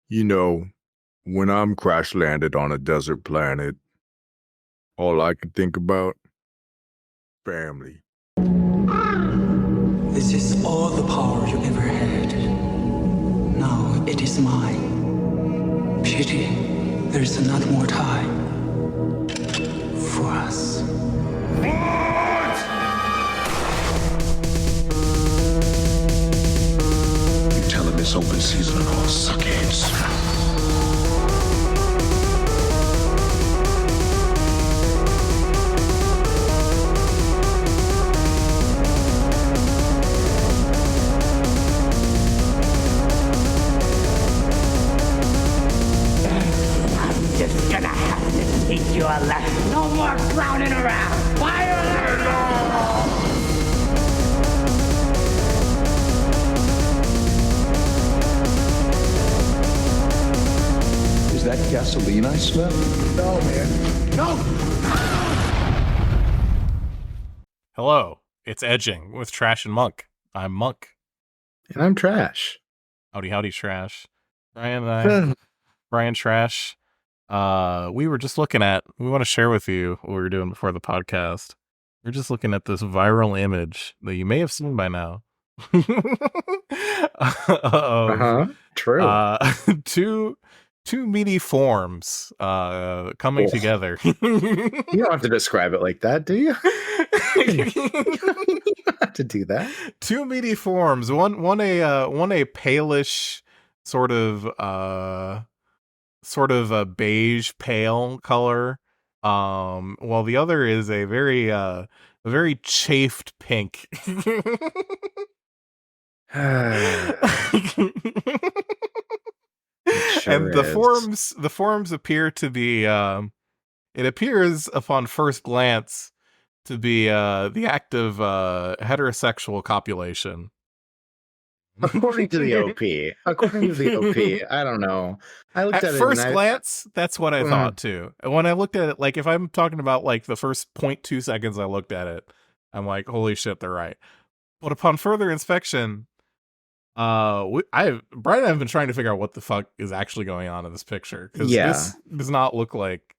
You know, when I'm crash landed on a desert planet, all I can think about, family. This is all the power you ever had. Now it is mine. Pity there is not more time for us. You tell him it's open season on all suckheads. Just gonna have to teach you a lesson. No more clowning around. Fire! Is that gasoline I smell? No, man. No! Hello, it's Edging with Trash and Monk. I'm Monk. And I'm Trash. Howdy, Trash. Brian and I, Briantrash. We were just looking at, we want to share with you what we were doing before the podcast. We're just looking at this viral image that you may have seen by now. True. Two meaty forms coming together. You don't have to describe it like that, do you? You don't have to do that. Two meaty forms. One a palish sort of a beige pale color, while the other is a very chafed pink. And the forms appear to be it appears upon first glance to be the act of heterosexual copulation. According to the OP. I don't know. I looked at it first glance, that's what I thought too. And when I looked at it, like if I'm talking about like the first 0.2 seconds I looked at it, I'm like, holy shit, they're right. But upon further inspection, Brian and I have been trying to figure out what the fuck is actually going on in this picture, because this does not look like.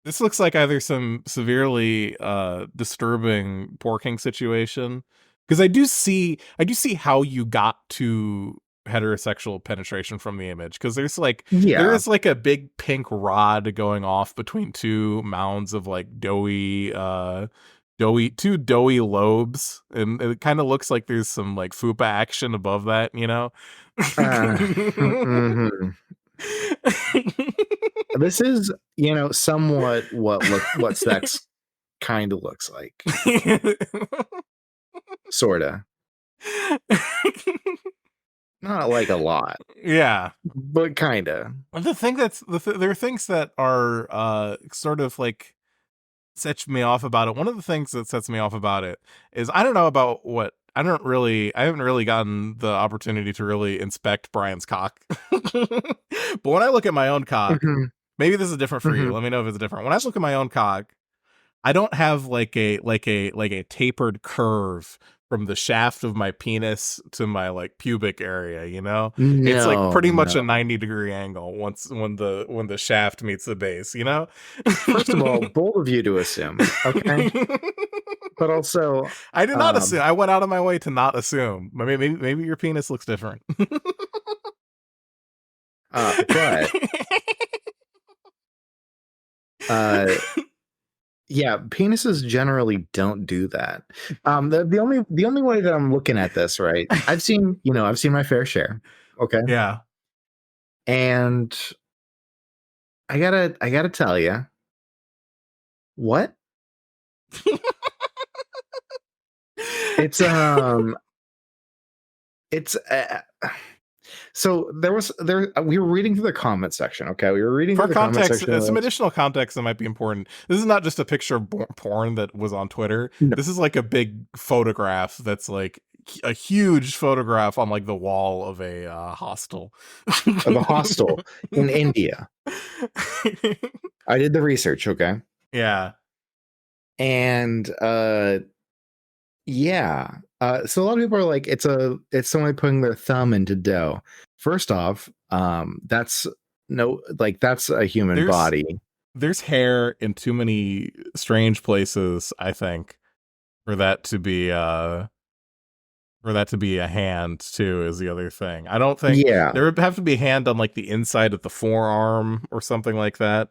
This looks like either some severely disturbing porking situation. Because I do see how you got to heterosexual penetration from the image. Because there's like there is like a big pink rod going off between two mounds of like doughy lobes, and it kind of looks like there's some like fupa action above that, you know. This is, somewhat what sex kind of looks like. Sorta. Not like a lot. Yeah. But kinda. The thing there are things that are sort of like sets me off about it. One of the things that sets me off about it is I haven't really gotten the opportunity to really inspect Brian's cock. But when I look at my own cock, maybe this is different for you. Let me know if it's different. When I look at my own cock, I don't have like a tapered curve from the shaft of my penis to my like pubic area, you know? It's like pretty much a 90-degree angle when the shaft meets the base, you know? First of all, bold of you to assume, okay? But also, I did not assume. I went out of my way to not assume. Maybe your penis looks different. Yeah, penises generally don't do that. The only way that I'm looking at this, right? I've seen my fair share. Okay. Yeah. And I gotta tell you, what? So we were reading through the comment section. Okay, we were reading for through context. The comment section. Some additional context that might be important. This is not just a picture of porn that was on Twitter. No. This is like a big photograph that's like a huge photograph on like the wall of a hostel. Of a hostel in India. I did the research. Okay. Yeah. And so a lot of people are like, it's somebody putting their thumb into dough. First off, That's that's a human body. There's hair in too many strange places, I think, for that to be a hand too, is the other thing. I don't think there would have to be a hand on like the inside of the forearm or something like that.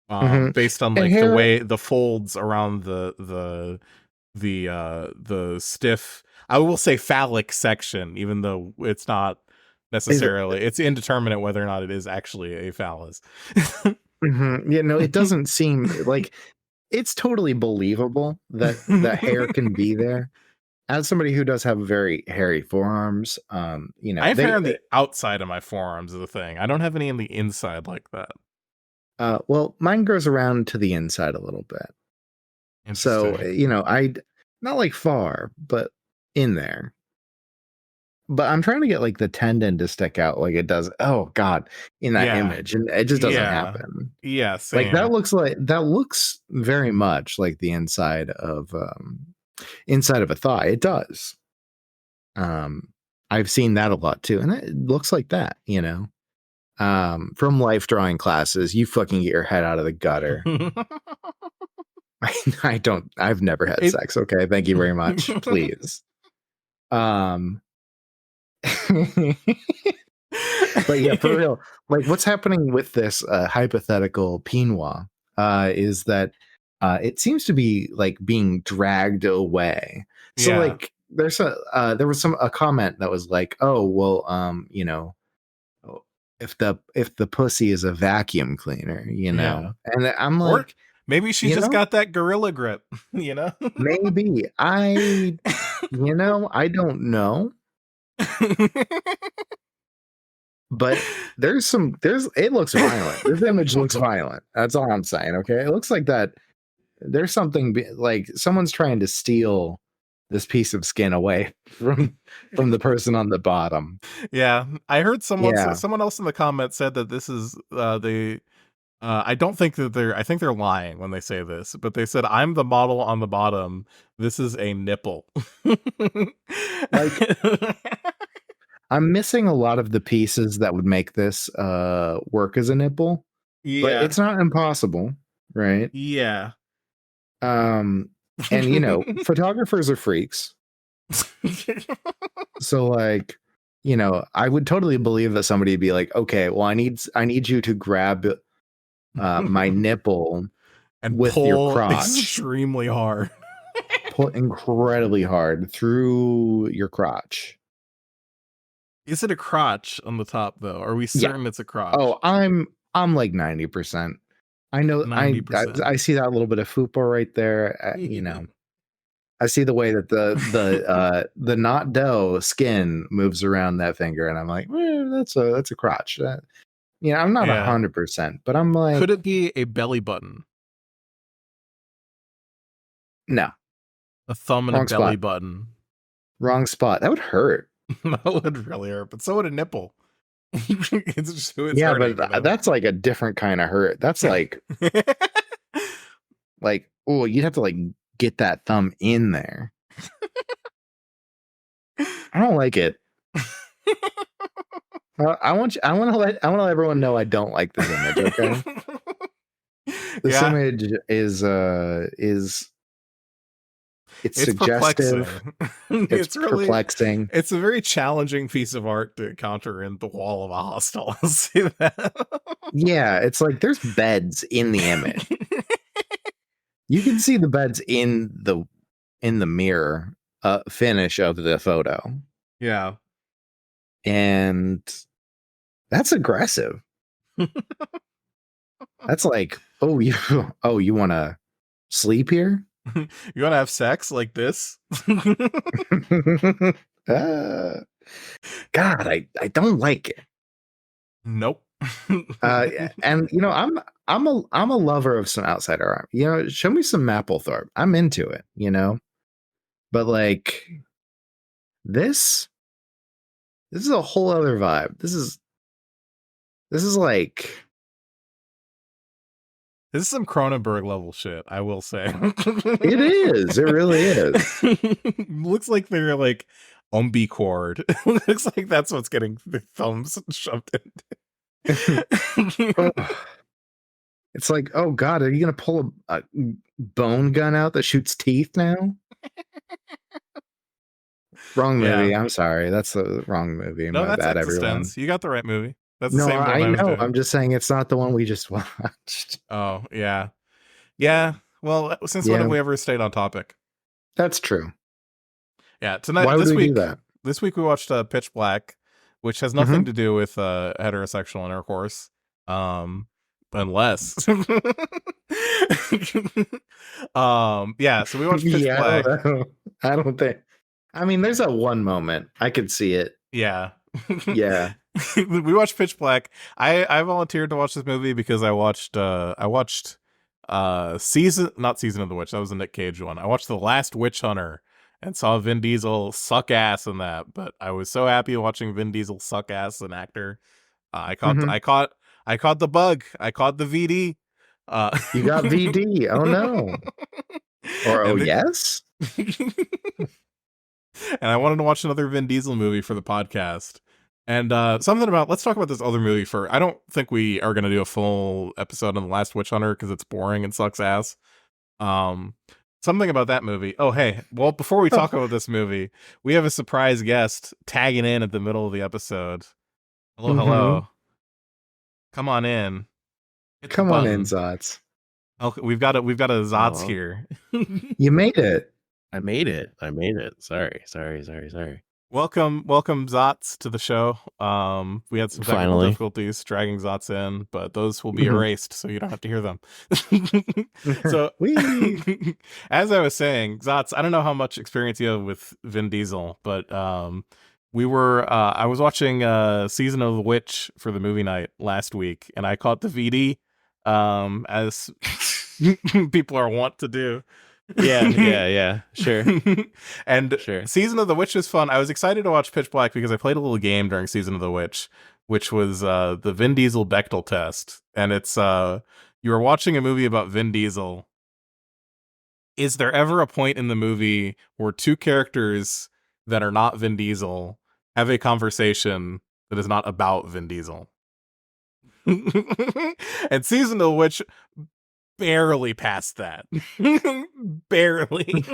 Based on like the way the folds around the stiff, I will say phallic section, even though it's not necessarily, it's indeterminate whether or not it is actually a phallus. Yeah, no, it doesn't seem like it's totally believable that the hair can be there. As somebody who does have very hairy forearms, you know, I have hair on the outside of my forearms is the thing. I don't have any on the inside like that. Well, mine grows around to the inside a little bit. So, you know, not like far, but in there. But I'm trying to get like the tendon to stick out like it does. Oh God, in that image, and it just doesn't happen. Yeah, same. Like that looks very much like the inside of a thigh. It does. I've seen that a lot too, and it looks like that. You know, from life drawing classes, you fucking get your head out of the gutter. I've never had sex. Okay, thank you very much. Please. But yeah, for real, like what's happening with this hypothetical Pinot is that it seems to be like being dragged away. So like there was a comment that was like, oh well, you know, if the pussy is a vacuum cleaner, you know, and I'm like, or maybe she just got that gorilla grip, you know. Maybe I don't know. But it looks violent. This image looks violent. That's all I'm saying. Okay, it looks like that there's something like someone's trying to steal this piece of skin away from the person on the bottom. Yeah, I heard someone else in the comments said that this is I don't think that I think they're lying when they say this, but they said, I'm the model on the bottom. This is a nipple. Like, I'm missing a lot of the pieces that would make this work as a nipple. Yeah. But it's not impossible, right? Yeah. And you know, photographers are freaks. So like, you know, I would totally believe that somebody would be like, okay, well, I need you to grab my nipple and with pull your crotch extremely hard. Pull incredibly hard through your crotch. Is it a crotch on the top though? Are we certain it's a crotch? Oh, I'm like 90%. I know 90%. I see that little bit of fupa right there. You know, I see the way that the not dough skin moves around that finger, and I'm like, that's a crotch. You know, I'm not 100%, but I'm like, could it be a belly button? No, a thumb and a belly button. Wrong spot. That would hurt. That would really hurt, but so would a nipple. It's just who it's hurting, but you know? That's like a different kind of hurt. That's like, like, oh, you'd have to like get that thumb in there. I don't like it. I want to let everyone know I don't like this image. Okay, this image is it's suggestive. It's really perplexing. It's a very challenging piece of art to encounter in the wall of a hostel. I'll see that. Yeah, it's like there's beds in the image. You can see the beds in the mirror finish of the photo. Yeah, and that's aggressive. That's like, you want to sleep here? You want to have sex like this? God, I don't like it. Nope. And you know, I'm a lover of some outsider art. You know, show me some Mapplethorpe. I'm into it, you know. But like this is a whole other vibe. This is like, this is some Cronenberg level shit, I will say. It is. It really is. Looks like they're like umbicord. Looks like that's what's getting the thumbs shoved in. It's like, oh god, are you gonna pull a bone gun out that shoots teeth now? Wrong movie. Yeah. I'm sorry. That's the wrong movie. No, My that's bad, everyone. Existence. You got the right movie. That's the No, same one I was know. doing. I'm just saying it's not the one we just watched. Oh, yeah. Yeah. Well, since when Yeah. have we ever stayed on topic? That's true. Yeah. Tonight, Why would this we week, do that? this week we watched Pitch Black, which has nothing to do with heterosexual intercourse. Unless yeah, so we watched Pitch Black. I don't think. I mean, there's that one moment I could see it. Yeah. Yeah. We watched Pitch Black. I volunteered to watch this movie because I watched Season of the Witch. That was the Nick Cage one. I watched The Last Witch Hunter and saw Vin Diesel suck ass in that, but I was so happy watching Vin Diesel suck ass as an actor. I caught the bug. I caught the VD. You got VD. Oh no. Or oh yes. And I wanted to watch another Vin Diesel movie for the podcast. And let's talk about this other movie for. I don't think we are going to do a full episode on The Last Witch Hunter because it's boring and sucks ass. Something about that movie. Oh, hey. Well, before we talk about this movie, we have a surprise guest tagging in at the middle of the episode. Hello, hello. Come on in. Come on in, Zotz. Okay, we've got a Zotz here. You made it. I made it. Sorry. Welcome, Zotz, to the show. We had some technical difficulties dragging Zotz in, but those will be erased, so you don't have to hear them. So, as I was saying, Zotz, I don't know how much experience you have with Vin Diesel, but I was watching Season of the Witch for the movie night last week, and I caught the VD, as people are wont to do. Yeah, sure. And Season of the Witch was fun. I was excited to watch Pitch Black because I played a little game during Season of the Witch, which was the Vin Diesel Bechdel test. And it's you were watching a movie about Vin Diesel. Is there ever a point in the movie where two characters that are not Vin Diesel have a conversation that is not about Vin Diesel? And Season of the Witch barely past that. Barely.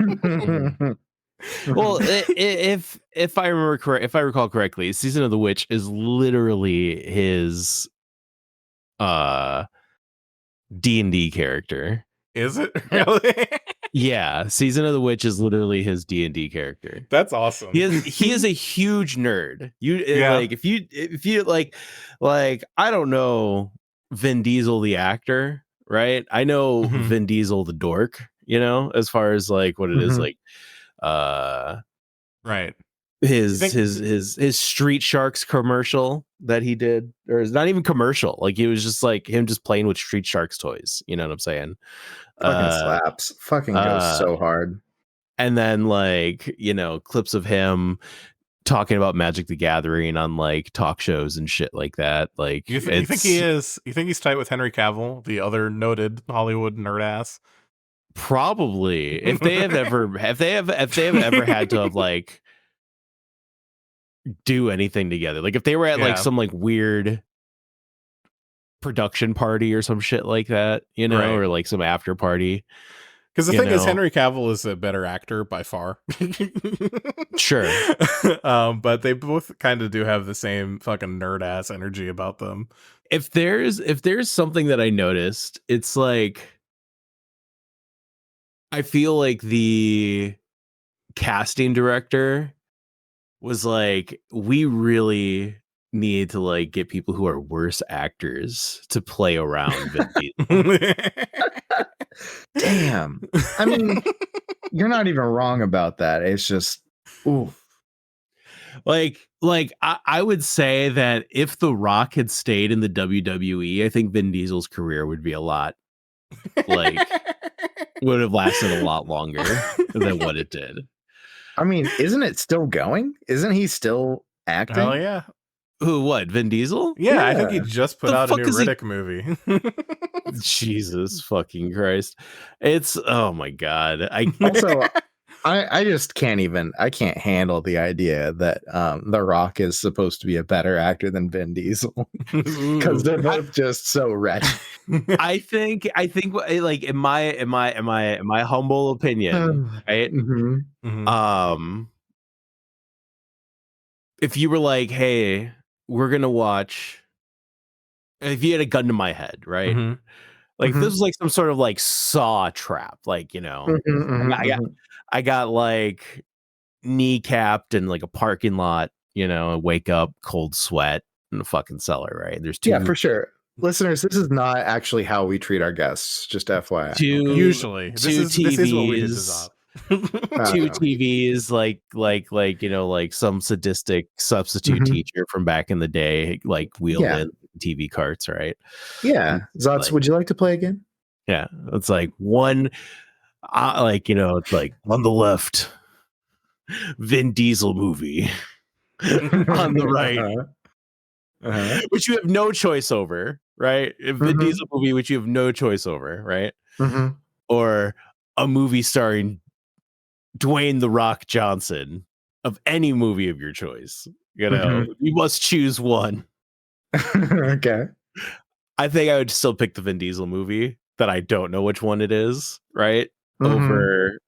Well, if I recall correctly, Season of the Witch is literally his D&D character. Is it really? Yeah, Season of the Witch is literally his D&D character. That's awesome. He is a huge nerd. Like if you like I don't know Vin Diesel the actor, right? I know Vin Diesel the dork, as far as like what it is like right. His Street Sharks commercial that he did, or it's not even commercial, like it was just like him just playing with Street Sharks toys, you know what I'm saying? Fucking slaps. Fucking goes so hard. And then like, clips of him talking about Magic the Gathering on like talk shows and shit like that. Like you think he's tight with Henry Cavill, the other noted Hollywood nerd ass? Probably. If they have ever had to have like do anything together, like if they were at like some like weird production party or some shit like that, right. Or like some after party. Because the thing is, Henry Cavill is a better actor by far. Sure. But they both kind of do have the same fucking nerd ass energy about them. If there's something that I noticed, it's like I feel like the casting director was like, we really need to like get people who are worse actors to play around Vin Diesel. Damn. I mean, you're not even wrong about that. It's just, oof. Like I would say that if The Rock had stayed in the WWE, I think Vin Diesel's career would be a lot like would have lasted a lot longer than what it did. I mean, isn't it still going? Isn't he still acting? Oh yeah. Who? What? Vin Diesel? Yeah, I think he just put out a new Riddick movie. Jesus fucking Christ! It's oh my god! I just can't handle the idea that The Rock is supposed to be a better actor than Vin Diesel because they're both just so wretched. I think like in my humble opinion, right? If you were like, hey, we're gonna watch, if you had a gun to my head, right? Like this was like some sort of like Saw trap, like, you know, I got like kneecapped in like a parking lot, you know, I wake up cold sweat in the fucking cellar, right? There's two, for sure. Listeners, this is not actually how we treat our guests, just FYI. Usually this is what we did to Zotz. Two TVs, like you know, like some sadistic substitute teacher from back in the day, like wheeled in TV carts, right? Yeah, Zotz, like, would you like to play again? Yeah, it's like one, like, you know, it's like on the left, Vin Diesel movie, on the right, which you have no choice over, right? If Vin Diesel movie, which you have no choice over, right? Or a movie starring Dwayne "The Rock" Johnson, of any movie of your choice. You know, you must choose one. Okay. I think I would still pick the Vin Diesel movie that I don't know which one it is, right? Over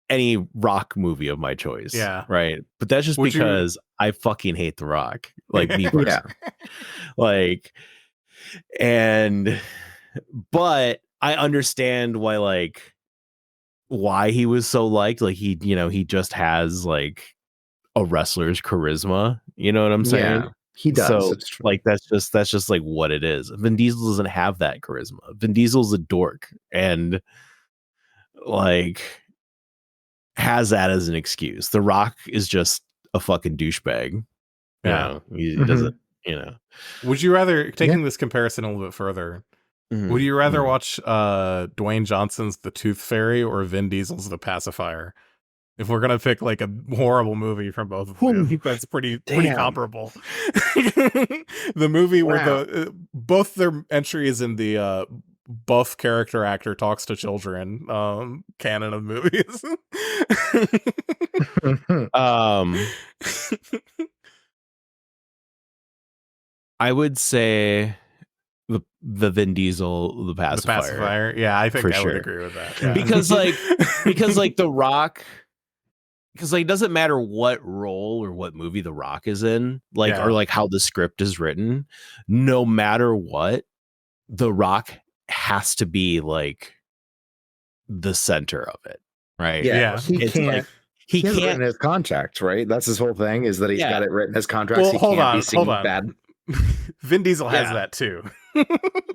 any Rock movie of my choice. Yeah. Right. But that's just because I fucking hate The Rock. Like me personally. Like, but I understand why he was so liked. Like he, you know, he just has like a wrestler's charisma. You know what I'm saying? Yeah, he does. So like that's just like what it is. Vin Diesel doesn't have that charisma. Vin Diesel's a dork and like has that as an excuse. The Rock is just a fucking douchebag. Yeah, he doesn't. You know. Would you rather, taking this comparison a little bit further? Would you rather watch Dwayne Johnson's The Tooth Fairy or Vin Diesel's The Pacifier? If we're gonna pick like a horrible movie from both of them, I think that's pretty comparable. The movie where both their entries in the buff character actor talks to children canon of movies. I would say the Vin Diesel, the pacifier. Yeah, I think I would agree with that. Yeah. Because like The Rock, because like it doesn't matter what role or what movie The Rock is in, like or like how the script is written, no matter what, The Rock has to be like the center of it, right? Yeah. He can't. Like, he can't written his contract, right? That's his whole thing, is that he's got it written as contracts. Well, he hold can't be on. bad. Vin Diesel has that too.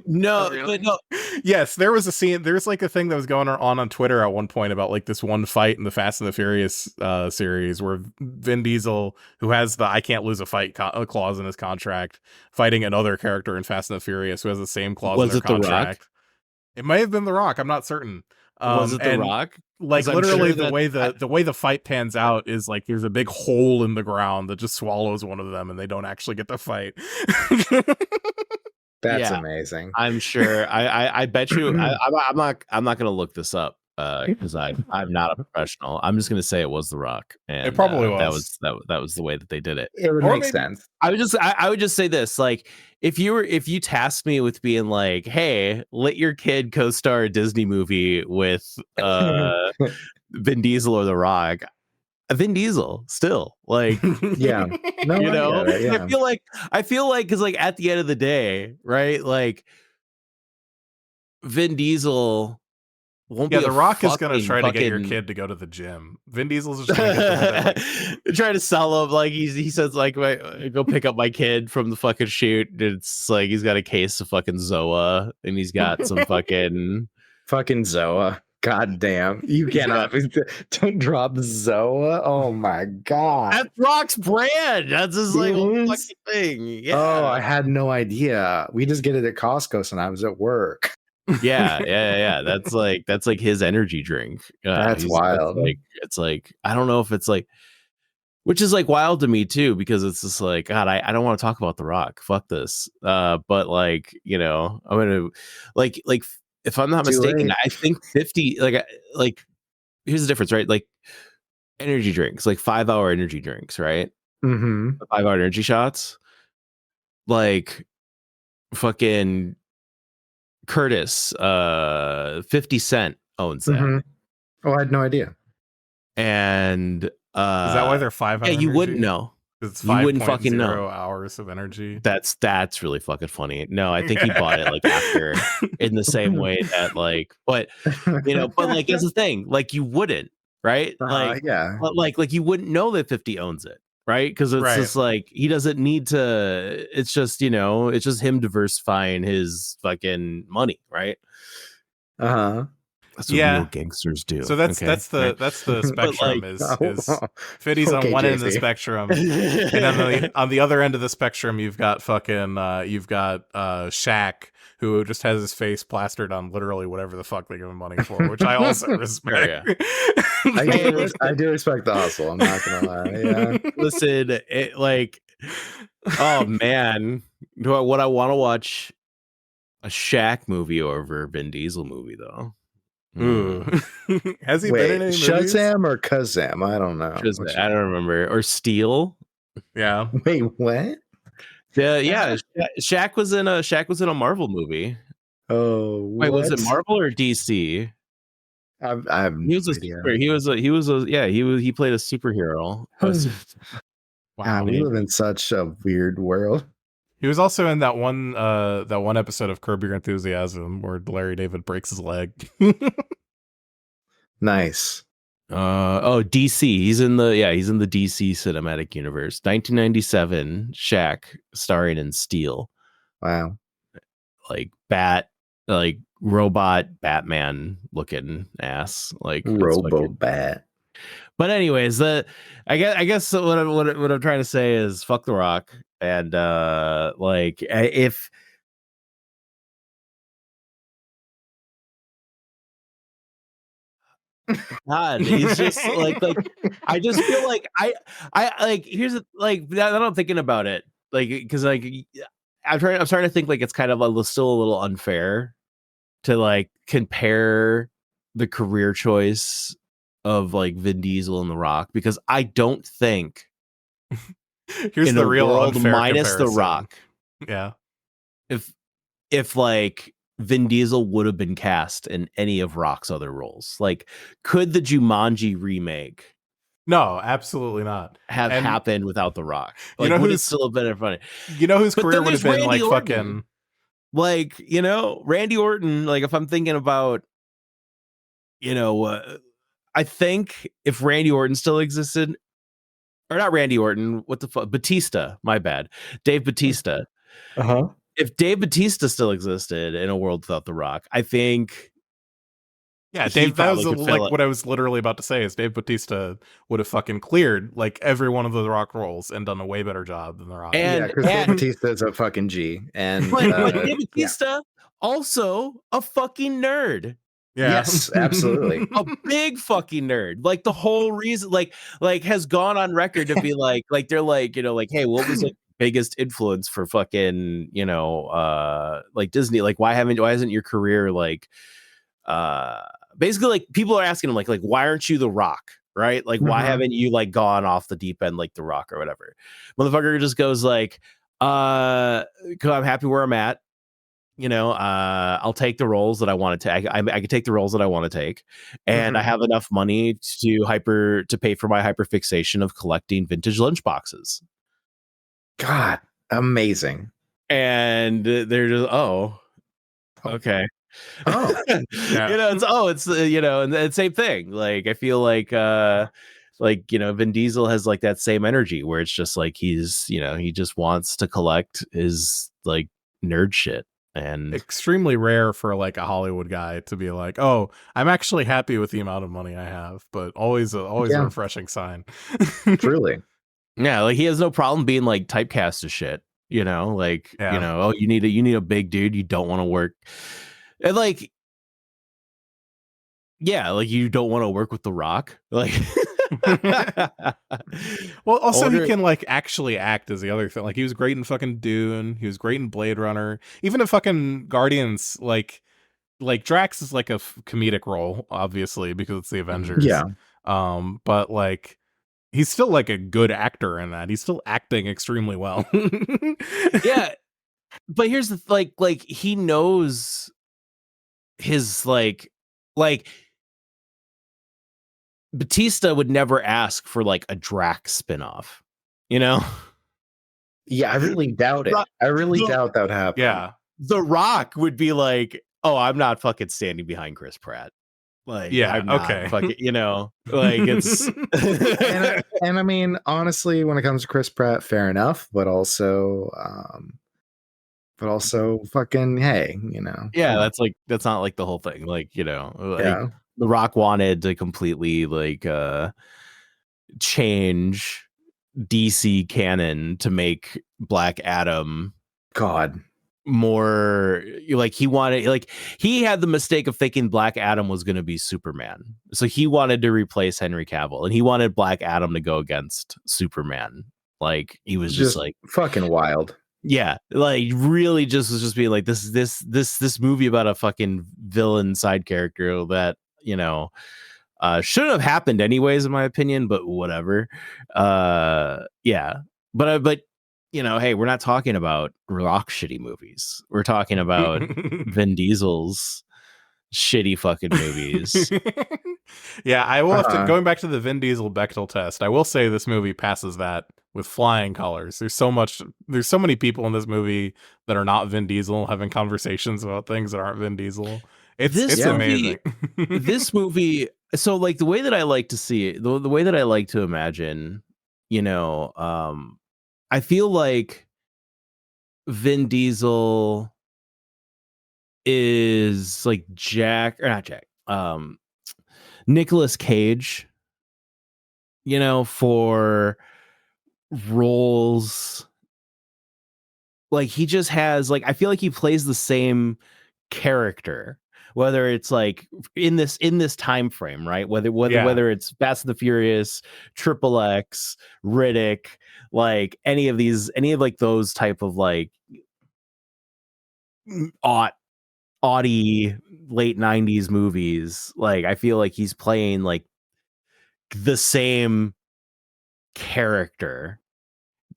No, but no. Yes, there was a scene. There's like a thing that was going on Twitter at one point about like this one fight in the Fast and the Furious series where Vin Diesel, who has the "I can't lose a fight" clause in his contract, fighting another character in Fast and the Furious who has the same clause in their contract. The Rock? It might have been The Rock. I'm not certain. Was it The Rock? Like literally the way the fight pans out is like there's a big hole in the ground that just swallows one of them and they don't actually get to fight. That's amazing. I'm sure. I bet you. I'm not gonna look this up because I'm not a professional. I'm just gonna say it was The Rock, and it probably was. That was the way that they did it. It would make sense. I would just say this: like, if you tasked me with being like, hey, let your kid co-star a Disney movie with Vin Diesel or The Rock, Vin Diesel still, like, no, you know, I feel like because like at the end of the day, right, like Vin Diesel won't be The Rock is going to try to get your kid to go to the gym. Vin Diesel's just going to try to sell him. Like he says, like, go pick up my kid from the fucking shoot. It's like he's got a case of fucking Zoa, and he's got some fucking Zoa. God damn, you cannot don't drop Zoa. Oh my god, that's Rock's brand. That's his like whole fucking thing. Yeah. Oh, I had no idea. We just get it at Costco sometimes at work. Yeah. That's like his energy drink. That's wild. It's like I don't know if it's like, which is like wild to me too, because it's just like, God, I don't want to talk about The Rock. Fuck this. But like, you know, I'm gonna like if I'm not mistaken, I think 50 like here's the difference, right? Like energy drinks, like 5-hour energy drinks, right? Mm-hmm. 5-hour energy shots. Like fucking Curtis, 50 Cent owns that. Mm-hmm. Oh, I had no idea. And Is that why they're 5 hour yeah, you energy? wouldn't know. It's You wouldn't fucking 5.0 know. hours of energy. That's really fucking funny. No, I think he bought it like after, in the same way that like, but but like that's the thing. Like you wouldn't, right? Like yeah. like you wouldn't know that 50 owns it, right? Because it's Right. just like he doesn't need to. It's just it's just him diversifying his fucking money, right? Uh-huh. That's what real gangsters do. So that's the spectrum. like, is 50's on okay, one end of the JC. spectrum, and then on the other end of the spectrum, you've got Shaq, who just has his face plastered on literally whatever the fuck they give him money for, which I also respect. I do respect the hustle. I'm not gonna lie. Yeah. Listen, oh man, would I want to watch a Shaq movie over a Vin Diesel movie though? Ooh. Has he Wait, been in any movies? Shazam or Kazam? I don't know. I don't remember. Or Steel? Yeah. Wait, what? Yeah. Shaq was in a Marvel movie. Oh, wait, was it Marvel or DC? I have he was no idea. He played a superhero. Wow, we live in such a weird world. He was also in that one episode of Curb Your Enthusiasm where Larry David breaks his leg. Nice. DC. He's in the DC cinematic universe. 1997, Shaq starring in Steel. Wow. Like robot Batman looking ass. Like Robo-Bat. But anyways, I guess what I'm trying to say is fuck The Rock. And if God, he's just like I just feel like I like here's like now that I'm thinking about it, like because like I'm starting to think like it's kind of still a little unfair to like compare the career choice of like Vin Diesel and The Rock, because I don't think here's the real world unfair minus comparison. The Rock. Yeah. If like Vin Diesel would have been cast in any of Rock's other roles, like could the Jumanji remake No, absolutely not. have happened without The Rock? Like, you know would it who's still have been funny? You know whose But career then would have there's been Randy like Orton. fucking Like, Randy Orton, like if I'm thinking about I think if Randy Orton still existed, or not Randy Orton, what the fuck? Batista, my bad. Dave Batista. Uh-huh. If Dave Batista still existed in a world without The Rock, I think. Yeah, Dave, that was like what I was literally about to say is Dave Batista would have fucking cleared like every one of the Rock roles and done a way better job than The Rock. Yeah, because Dave Batista is a fucking G. And but Dave Batista, also a fucking nerd. Yeah. Yes, absolutely. A big fucking nerd. Like the whole reason, like has gone on record to be like they're like, like, hey, what was like biggest influence for fucking, like Disney? Like why isn't your career like basically like people are asking him like why aren't you The Rock? Right? Like why haven't you like gone off the deep end like The Rock or whatever? Motherfucker just goes like, 'cause I'm happy where I'm at. I'll take the roles that I want to take. I can take the roles that I want to take, and I have enough money to pay for my hyperfixation of collecting vintage lunchboxes. God, amazing. And they're just okay. Oh, yeah. It's and same thing. Like I feel like Vin Diesel has like that same energy where it's just like he's he just wants to collect his like nerd shit. And extremely rare for like a Hollywood guy to be like, oh, I'm actually happy with the amount of money I have, but always a refreshing sign. Truly. Yeah, like he has no problem being like typecast as shit, oh, you need a big dude, you don't want to work. And like yeah, like you don't want to work with The Rock. Like well, also he can like actually act is the other thing. Like he was great in fucking Dune, he was great in Blade Runner, even in fucking Guardians. Like like Drax is like a comedic role, obviously, because it's the Avengers. Yeah. But like he's still like a good actor in that. He's still acting extremely well. Yeah, but here's the like he knows his like Batista would never ask for like a Drax spinoff, you know? Yeah, I really doubt it. I really doubt that would happen. Yeah. The Rock would be like, "Oh, I'm not fucking standing behind Chris Pratt." Like, yeah, I'm not okay. fucking, you know, like it's and I mean, honestly, when it comes to Chris Pratt, fair enough, but also fucking hey, you know. yeah, that's not like the whole thing. Like, you know, like Yeah. The Rock wanted to completely like change DC canon to make Black Adam God. more like he wanted, like he had the mistake of thinking Black Adam was going to be Superman, so he wanted to replace Henry Cavill, and he wanted Black Adam to go against Superman. Like he was just like fucking wild. Yeah, like really just was just being like this movie about a fucking villain side character that, you know, shouldn't have happened anyways, in my opinion, but whatever. Yeah, but you know, hey, we're not talking about Rock shitty movies. We're talking about Vin Diesel's shitty fucking movies. Yeah, I will have to, going back to the Vin Diesel Bechdel test, I will say this movie passes that with flying colors. There's so many people in this movie that are not Vin Diesel having conversations about things that aren't Vin Diesel. It's amazing. This movie, so like the way that I like to see it, the way that I like to imagine, you know, I feel like Vin Diesel is like Nicolas Cage, you know, for roles. Like he just has like, I feel like he plays the same character, whether it's like in this time frame, right? Whether it's Fast and the Furious, Triple X, Riddick, like any of like those type of like Audi late 90s movies. Like I feel like he's playing like the same character.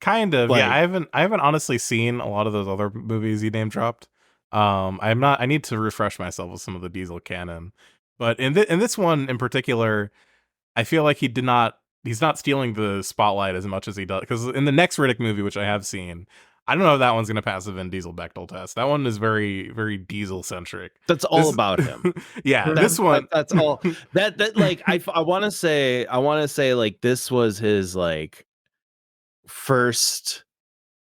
Kind of. Like, yeah, I haven't honestly seen a lot of those other movies you name dropped. I need to refresh myself with some of the Diesel canon. But in this one in particular, I feel like he's not stealing the spotlight as much as he does, because in the next Riddick movie, which I have seen, I don't know if that one's going to pass the Vin Diesel Bechdel test. That one is very, very Diesel centric. That's all about him. Yeah, this one. That's all. That like I want to say like this was his like first,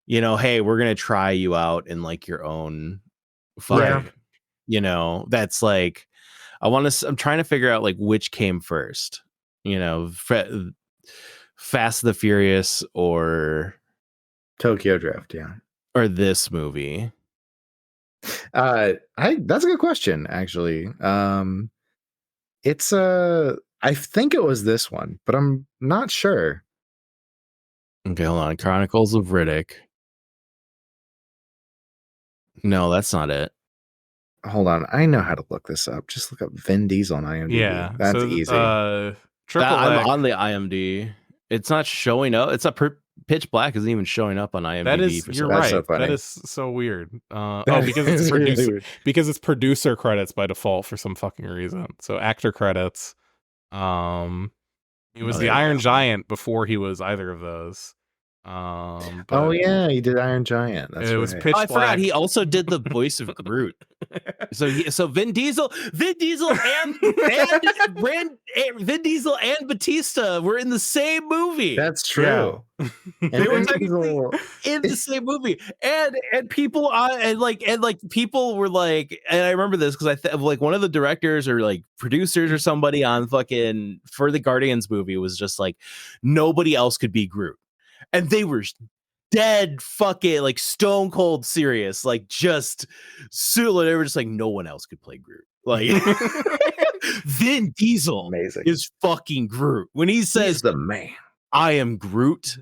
you know, hey, we're gonna try you out in like your own fucking, you know, that's like I'm trying to figure out like which came first, you know, Fast and the Furious or Tokyo Drift, yeah. Or this movie. That's a good question, actually. It's I think it was this one, but I'm not sure. Okay, hold on. Chronicles of Riddick. No, that's not it. Hold on, I know how to look this up. Just look up Vin Diesel on IMDb. Yeah, that's so, easy. I'm on the IMDb. It's not showing up. It's not Pitch Black isn't even showing up on IMDb. That is, you're right. So that is so weird. Because it's producer, really because it's producer credits by default for some fucking reason. So actor credits. He was the Iron Giant before he was either of those. Oh yeah, he did Iron Giant. That's it right. was Pitch I Black. forgot he also did the voice of Groot. So Vin Diesel and Vin Diesel and Batista were in the same movie. That's true. Yeah. They were in the same movie, and people people were like, and I remember this because like one of the directors or like producers or somebody on fucking for the Guardians movie was just like nobody else could be Groot. And they were dead fucking like stone cold serious, like just they were just like no one else could play Groot. Like Vin Diesel amazing is fucking Groot. When he says he's the man, I am Groot,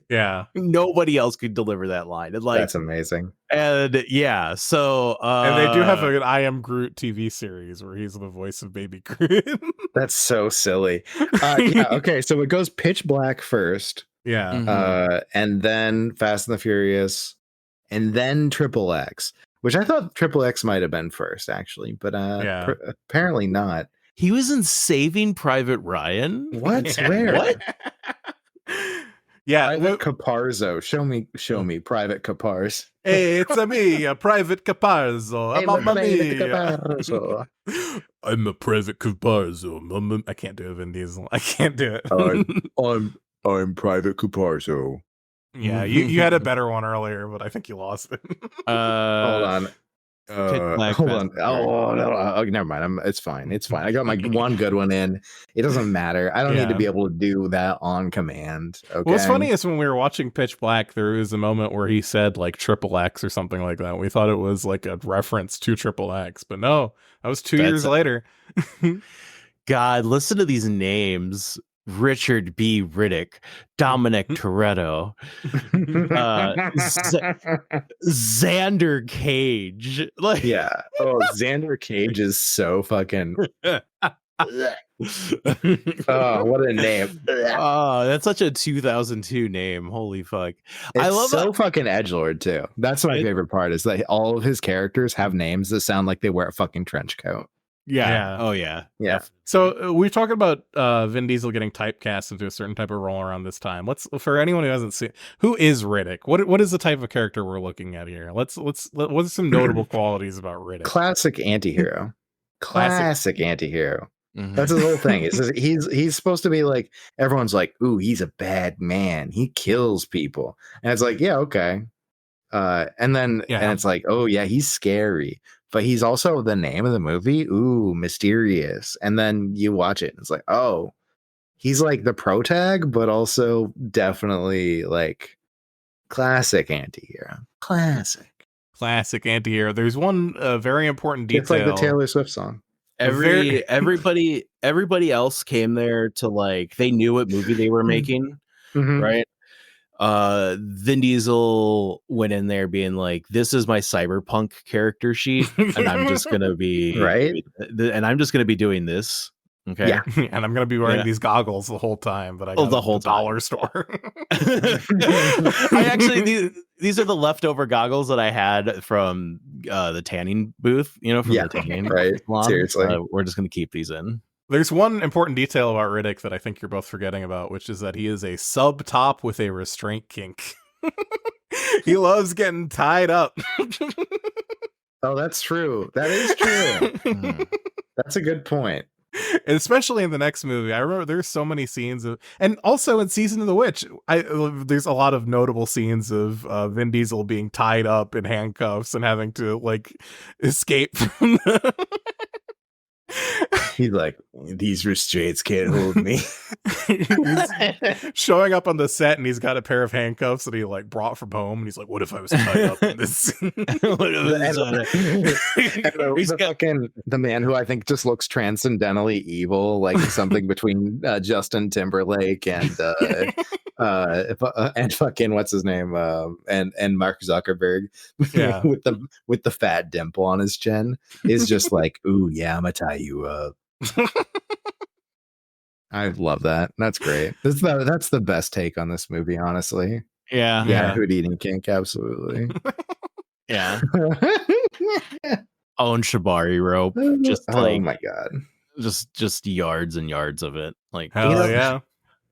Yeah. Nobody else could deliver that line. And like, That's amazing. and yeah, so And they do have an I Am Groot TV series where he's the voice of Baby Groot. That's so silly. Yeah, okay, so it goes Pitch Black first, Yeah. and then Fast and the Furious, and then Triple X, which I thought Triple X might have been first, actually, but Yeah. apparently not. he was in Saving Private Ryan. What? Where? What? Yeah. Private Caparzo. Show me Private Capars. Hey, it's a me, a Private Caparzo. Hey, Mamma Private mia. Caparzo. I'm a Private Caparzo. Mamma. I can't do it, Vin Diesel. I can't do it. I'm Private Caparzo. Yeah, you had a better one earlier, but I think you lost it. Hold on. Black Hold Fast on. Oh, no, never mind. It's fine. It's fine. I got my one good one in. It doesn't matter. I don't need to Yeah. be able to do that on command. Okay. What's funny is when we were watching Pitch Black, there was a moment where he said like Triple X or something like that. We thought it was like a reference to Triple X, but no, that was 2 years later. God, listen to these names. Richard B. Riddick, Dominic Toretto, Xander Cage. Like, Yeah. Oh, Xander Cage is so fucking. Oh, what a name! oh, that's such a 2002 name. Holy fuck! It's I love so fucking edgelord too. That's my favorite part. Is that all of his characters have names that sound like they wear a fucking trench coat. Yeah. Oh yeah. Yeah. So we're talking about Vin Diesel getting typecast into a certain type of role around this time. Let's, for anyone who hasn't seen, who is Riddick? What is the type of character we're looking at here? What are some notable qualities about Riddick? Classic antihero. Classic antihero. Mhm. That's his whole thing. He's supposed to be like, everyone's like, ooh, he's a bad man. He kills people. And it's like, yeah, okay. And then and it's like, oh yeah, he's scary. But he's also the name of the movie. Ooh, mysterious. And then you watch it and it's like, oh, he's like the protag, but also definitely like classic antihero. Classic Antihero. There's one very important detail. It's like the Taylor Swift song. Everybody else came there to like, they knew what movie they were making, right? Vin Diesel went in there being like, this is my cyberpunk character sheet, and I'm just gonna be and I'm just gonna be doing this. Okay. Yeah. And I'm gonna be wearing these goggles the whole time, but I got the whole dollar store. I actually these are the leftover goggles that I had from the tanning booth, from the tanning salon. Seriously. We're just gonna keep these in. There's one important detail about Riddick that I think you're both forgetting about, which is that he is a sub top with a restraint kink. He loves getting tied up. Oh, that's true. That is true. That's a good point. And especially in the next movie, I remember there's so many scenes of, and also in Season of the Witch, there's a lot of notable scenes of Vin Diesel being tied up in handcuffs and having to like escape from He's like, these restraints can't hold me. He's showing up on the set and he's got a pair of handcuffs that he like brought from home, and he's like, what if I was tied up in this? The man who I think just looks transcendentally evil, like something between Justin Timberlake and fucking what's his name, and Mark Zuckerberg, yeah, with the fat dimple on his chin, is just like, ooh yeah, I'm gonna tie you up. I love that. That's great. That's the best take on this movie, honestly. Yeah. Hood eating kink, absolutely. Yeah. Own shibari rope, just like, oh my god, just yards and yards of it. Like, hell yeah.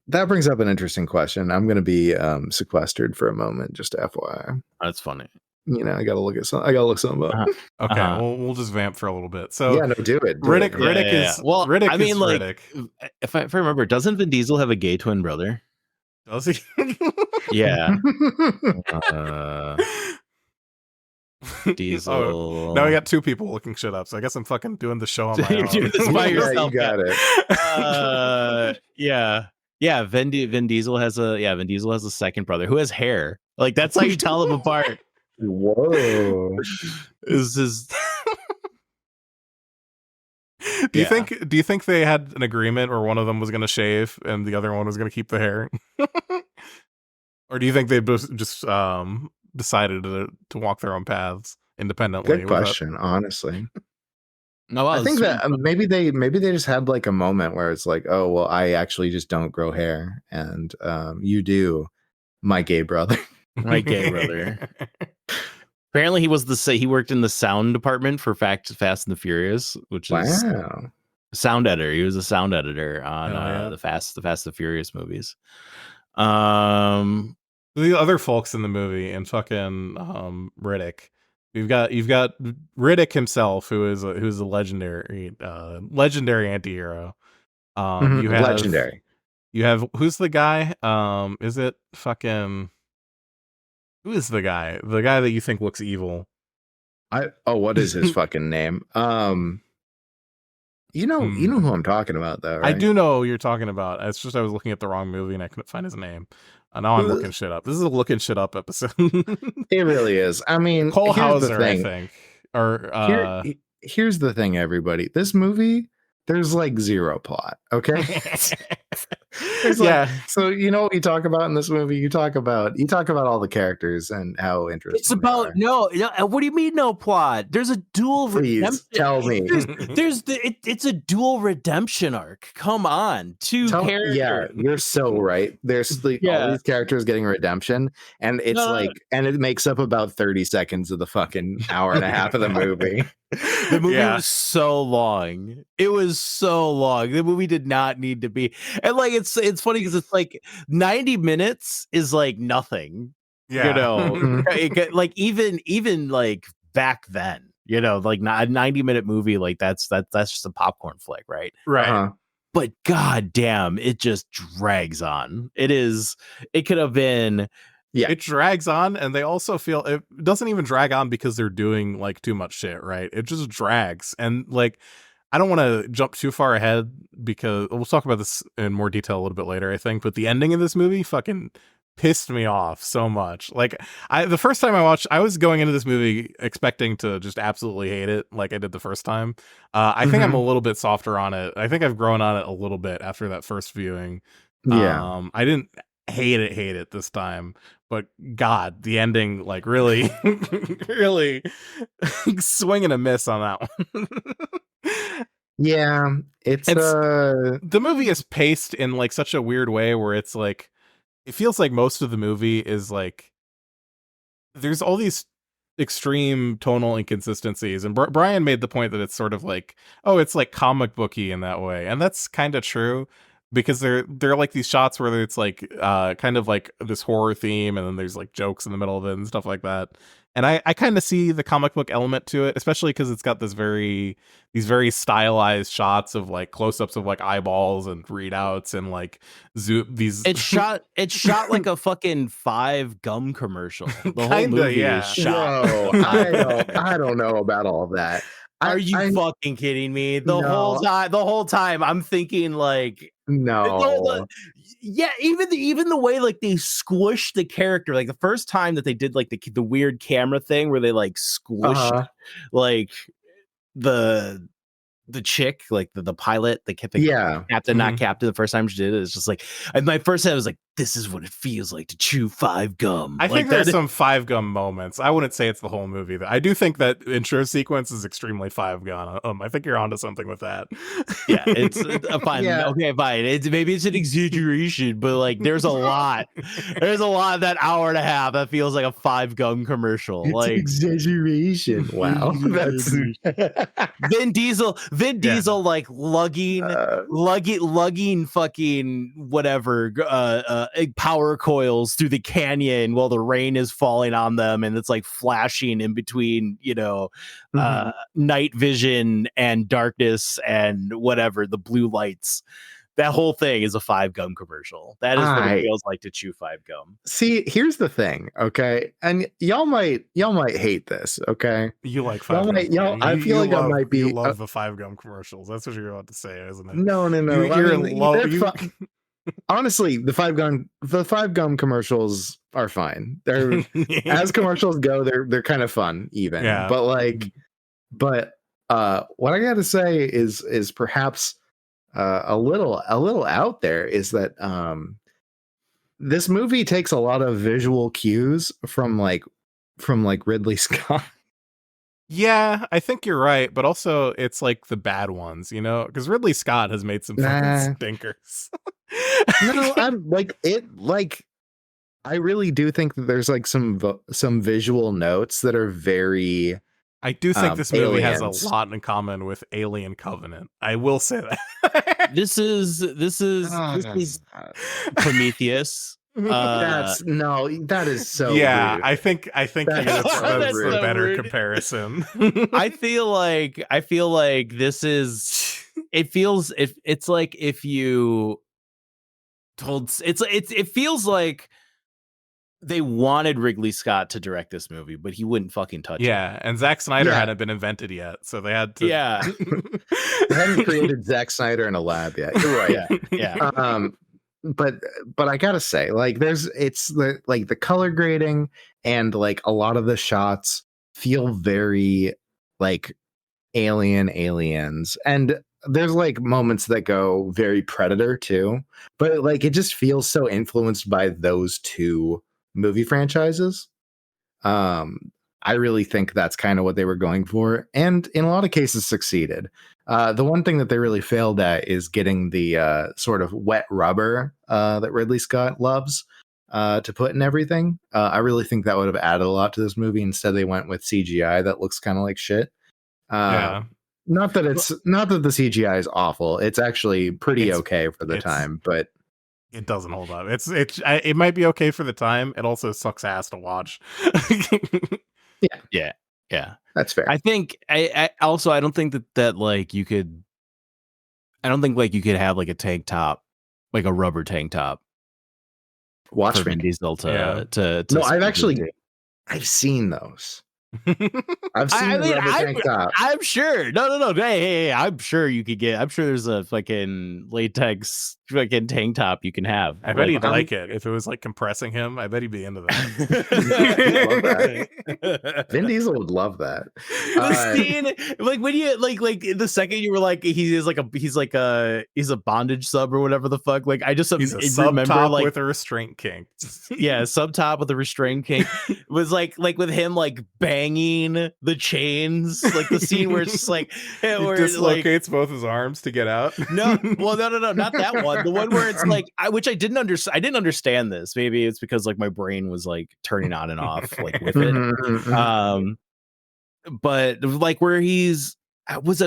That brings up an interesting question. I'm going to be sequestered for a moment, just FYI. That's funny. I got to look something up. Okay, we'll just vamp for a little bit. So yeah, no, do it. Riddick is well. Riddick I mean, is like, Riddick. if I remember, doesn't Vin Diesel have a gay twin brother? Does he? Yeah. Diesel. Oh, now we got two people looking shit up, so I guess I'm fucking doing the show on my You're own. doing this by yourself. You got it. Yeah. Vin Diesel has a second brother who has hair. Like, that's how you tell them apart. Whoa. Is his Do you think they had an agreement where one of them was going to shave and the other one was going to keep the hair? Or do you think they just decided to walk their own paths independently? Good question, honestly. No, I think that maybe they just had like a moment where it's like, oh well, I actually just don't grow hair, and you do, my gay brother. My gay brother. Apparently, he worked in the sound department for Fast and the Furious, which is sound editor. He was a sound editor on the Fast and the Furious movies. The other folks in the movie and fucking Riddick. You've got Riddick himself, who's a legendary anti-hero. You have legendary. You have who's the guy? Is it fucking who is the guy? The guy that you think looks evil. What is his fucking name? You know who I'm talking about, though, right? I do know who you're talking about. It's just I was looking at the wrong movie and I couldn't find his name. Now I'm looking shit up. This is a looking shit up episode. It really is. I mean, Cole Hauser, I think. Or here's the thing, everybody. This movie, there's like zero plot. Okay. So you know what you talk about in this movie? You talk about all the characters and how interesting. It's about what do you mean no plot? There's a dual redemption. Tell me. It's a dual redemption arc. Come on, characters. Yeah, you're so right. There's all these characters getting redemption, and it's and it makes up about 30 seconds of the fucking hour and a half of the movie. The movie was so long. It was so long. The movie did not need to be. And like it's funny because it's like 90 minutes is like nothing. Yeah. You know, like even like back then, you know, like a 90-minute movie, like that's just a popcorn flick, right? Right. Uh-huh. But god damn, it just drags on. It could have been. Yeah, it drags on, and they also feel it doesn't even drag on because they're doing like too much shit, right? It just drags, and like I don't want to jump too far ahead because we'll talk about this in more detail a little bit later, I think. But the ending of this movie fucking pissed me off so much. Like the first time I watched, I was going into this movie expecting to just absolutely hate it, like I did the first time. I think I'm a little bit softer on it. I think I've grown on it a little bit after that first viewing. Yeah, I didn't hate it this time, but god, the ending like really really swing and a miss on that one. Yeah, it's the movie is paced in like such a weird way where it's like it feels like most of the movie is like there's all these extreme tonal inconsistencies, and Brian made the point that it's sort of like, oh, it's like comic booky in that way, and that's kind of true. Because they're like these shots where it's like kind of like this horror theme, and then there's like jokes in the middle of it and stuff like that. And I kind of see the comic book element to it, especially because it's got these very stylized shots of like close-ups of like eyeballs and readouts and like these. It's shot like a fucking 5 gum commercial. The whole movie is shot. Whoa, I don't know about all of that. Are you fucking kidding me? The whole time I'm thinking like no. Even the way like they squished the character, like the first time that they did like the weird camera thing where they like squished like the chick, like the pilot, the captain, not captain. The first time she did it, it's just like, and my first head was like, this is what it feels like to chew 5 gum. I think there's some 5 gum moments. I wouldn't say it's the whole movie. I do think that intro sequence is extremely 5 gum. I think you're onto something with that. Yeah, it's fine. Yeah. Okay, fine. Maybe it's an exaggeration, but like there's a lot of that hour and a half that feels like a 5 gum commercial. It's like exaggeration. Wow, that's Vin Diesel like lugging fucking whatever power coils through the canyon while the rain is falling on them, and it's like flashing in between, you know, night vision and darkness and whatever, the blue lights. That whole thing is a 5 gum commercial. That is what it feels like to chew 5 gum. See, here's the thing, okay? And y'all might hate this, okay? You like 5 gum. I feel like I might be. You love the 5 gum commercials. That's what you're about to say, isn't it? No. Honestly, the 5 gum commercials are fine. They're as commercials go, they're kind of fun even. Yeah. But what I got to say is perhaps a little out there is that this movie takes a lot of visual cues from Ridley Scott. Yeah, I think you're right, but also it's like the bad ones, you know, because Ridley Scott has made some fucking stinkers. No, I'm like it. Like, I really do think that there's like some visual notes that are very. I do think this movie has Aliens. a lot in common with Alien Covenant. I will say that. This is Prometheus. That is so yeah, rude. I think That's that's so the better rude. comparison. I feel like this is. It's like if you told it feels like they wanted Ridley Scott to direct this movie, but he wouldn't fucking touch it. Yeah, and Zack Snyder hadn't been invented yet, so they had to. Yeah, They hadn't created Zack Snyder in a lab yet. You're right. yeah. But I gotta say, like, it's the color grading and like a lot of the shots feel very like aliens, and there's like moments that go very Predator too, but like it just feels so influenced by those two movie franchises. I really think that's kind of what they were going for, and in a lot of cases succeeded. The one thing that they really failed at is getting the sort of wet rubber that Ridley Scott loves to put in everything. I really think that would have added a lot to this movie. Instead, they went with CGI that looks kind of like shit. Yeah. Not that the CGI is awful. It's actually pretty okay for the time, but it doesn't hold up. It might be okay for the time. It also sucks ass to watch. Yeah. That's fair. I think I also I don't think that like you could. I don't think like you could have like a tank top, like a rubber tank top. Watch for Vin Diesel to No, I've seen those. I've seen the rubber tank top. I'm sure. No. Hey, I'm sure you could get. I'm sure there's a fucking latex fucking tank top you can have. I bet he'd like it if it was like compressing him. I bet he'd be into that. Love that. Vin Diesel would love that. The scene, like when you like the second you were like he's a bondage sub or whatever the fuck. Like I just he's a sub remember top like with a restraint kink. Yeah, sub top with a restraint kink was like with him like banging the chains, like the scene where it's just like he dislocates both his arms to get out. No, not that one. The one where it's like I didn't understand this. Maybe it's because like my brain was like turning on and off like with it. But like where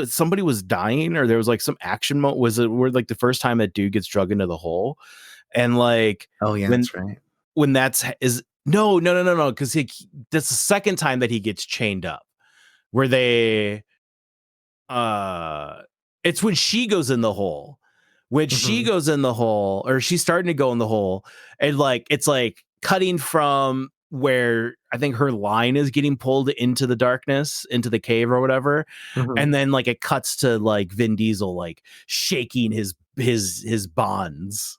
somebody was dying or there was like some action moment. Was it where like the first time that dude gets drug into the hole and like that's right. When no, because that's the second time that he gets chained up where they it's when she goes in the hole. When she goes in the hole, or she's starting to go in the hole, and like it's like cutting from where I think her line is getting pulled into the darkness, into the cave or whatever, and then like it cuts to like Vin Diesel like shaking his bonds.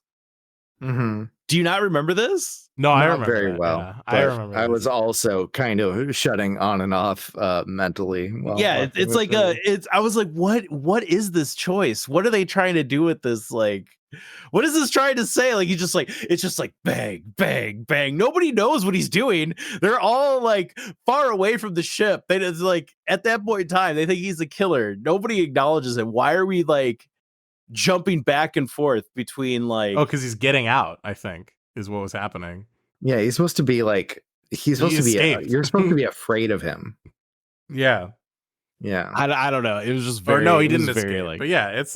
Do you not remember this? No, I remember very well. Yeah, I remember. I was also kind of shutting on and off mentally. It's like I was like, what is this choice? What are they trying to do with this? Like, what is this trying to say? Like, it's just like bang, bang, bang. Nobody knows what he's doing. They're all like far away from the ship. It's like at that point in time, they think he's a killer. Nobody acknowledges him. Why are we like jumping back and forth between like? Oh, because he's getting out, I think, is what was happening. Yeah, he's supposed to be like you're supposed to be afraid of him. Yeah. I don't know. It was just very. Or no, he didn't escape. Very, like, but yeah, it's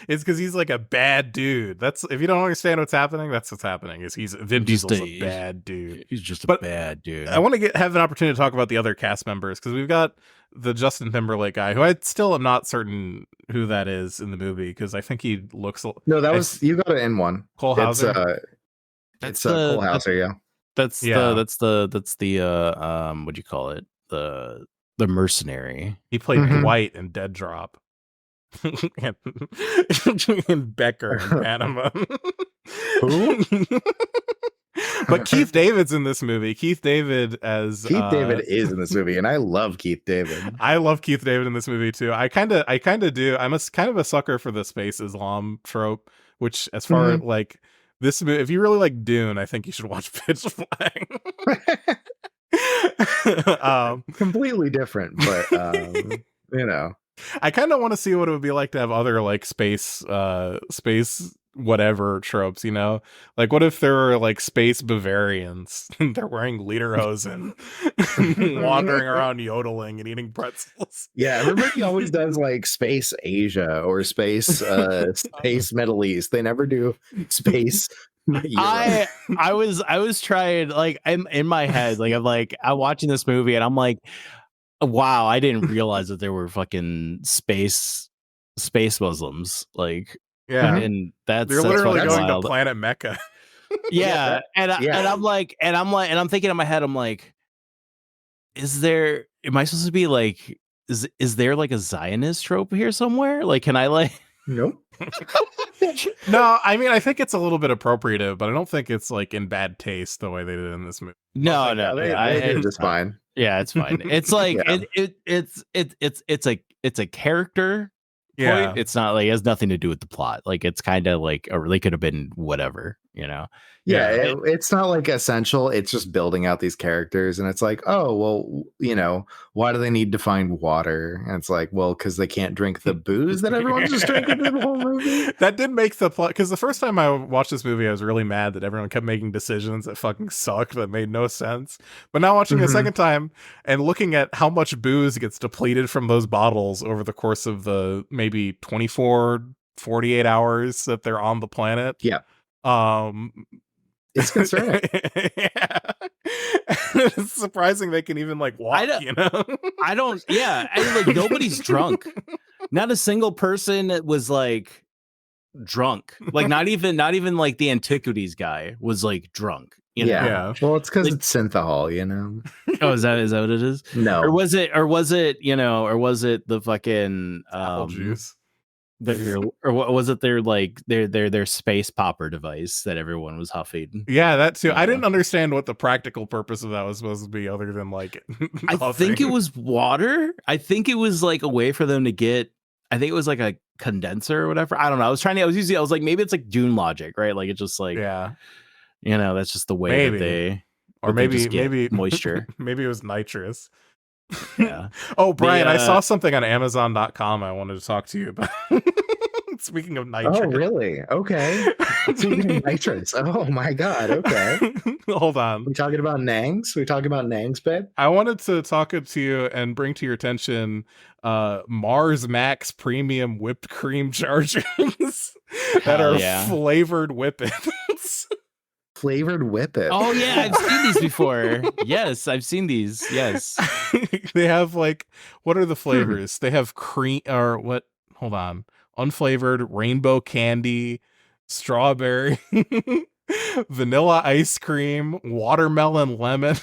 because he's like a bad dude. That's if you don't understand what's happening, that's what's happening. Is Vin Diesel's a bad dude. He's just a bad dude. I want to have an opportunity to talk about the other cast members because we've got the Justin Timberlake guy, who I still am not certain who that is in the movie because I think he looks. No, that was you got it in one. Cole Hauser. It's Cole Hauser. Yeah. That's the what do you call it? The mercenary. He played Dwight in Dead Drop. and Becker in Panama. Who? But Keith David's in this movie. Keith David is in this movie, and I love Keith David. I love Keith David in this movie too. I kind of do. I'm kind of a sucker for the space Islam trope, which as far like if you really like Dune, I think you should watch Pitch Black. Completely different, but you know, I kind of want to see what it would be like to have other like space whatever tropes, you know? Like what if there were like space Bavarians and they're wearing lederhosen wandering around yodeling and eating pretzels? Yeah, everybody always does like space Asia or space space Middle East. They never do space Europe. I was trying, like, I'm in my head, like I'm watching this movie and I'm like, wow, I didn't realize that there were fucking space Muslims, like, Yeah, and that's literally fucking going wild. to Planet Mecca. Yeah, and I'm thinking in my head, I'm like, am I supposed to be like, is there like a Zionist trope here somewhere? Like, can I like? Nope. No, I mean, I think it's a little bit appropriative, but I don't think it's like in bad taste the way they did in this movie. No, They did just fine. Yeah, it's fine. It's like Yeah. it's a character Yeah. point. It's not like, it has nothing to do with the plot. Like, it's kind of like, or they could have been whatever, you know. Yeah, it's not like essential. It's just building out these characters, and it's like, oh well, you know, why do they need to find water? And it's like, well, because they can't drink the booze that everyone's just drinking through the whole movie. That did make the plot, because the first time I watched this movie, I was really mad that everyone kept making decisions that fucking sucked, that made no sense. But now watching it a second time and looking at how much booze gets depleted from those bottles over the course of the maybe 24, 48 hours that they're on the planet. Yeah. It's concerning. Yeah. It's surprising they can even like walk, you know? I don't, yeah. And like, nobody's drunk. Not a single person was like drunk. Like, not even like the antiquities guy was like drunk. You know? Yeah. Well, it's because it's synthahol, you know. Oh, is that what it is? No. Or was it the fucking Apple juice. Or was it their space popper device that everyone was huffing? Yeah, that too. I didn't understand what the practical purpose of that was supposed to be, other than like I think it was water. I think it was like a way for them to get, I think it was like a condenser or whatever. I don't know. I was like, maybe it's like Dune logic, right? Like, it's just like, yeah, you know, that's just the way that they, or maybe moisture. Maybe it was nitrous. Yeah. Oh, Brian, I saw something on Amazon.com I wanted to talk to you about. Speaking of nitrous. Oh, really? Okay. Speaking of nitrous. Oh my god. Okay. Hold on. We talking about Nangs? We talking about Nangs, babe? I wanted to talk to you and bring to your attention Mars Max Premium Whipped Cream Chargers that are flavored whippets. Flavored whippet. Oh yeah, I've seen these before. Yes, I've seen these. Yes. They have like, what are the flavors? They have cream, or what? Hold on. Unflavored rainbow candy, strawberry, vanilla ice cream, watermelon lemon.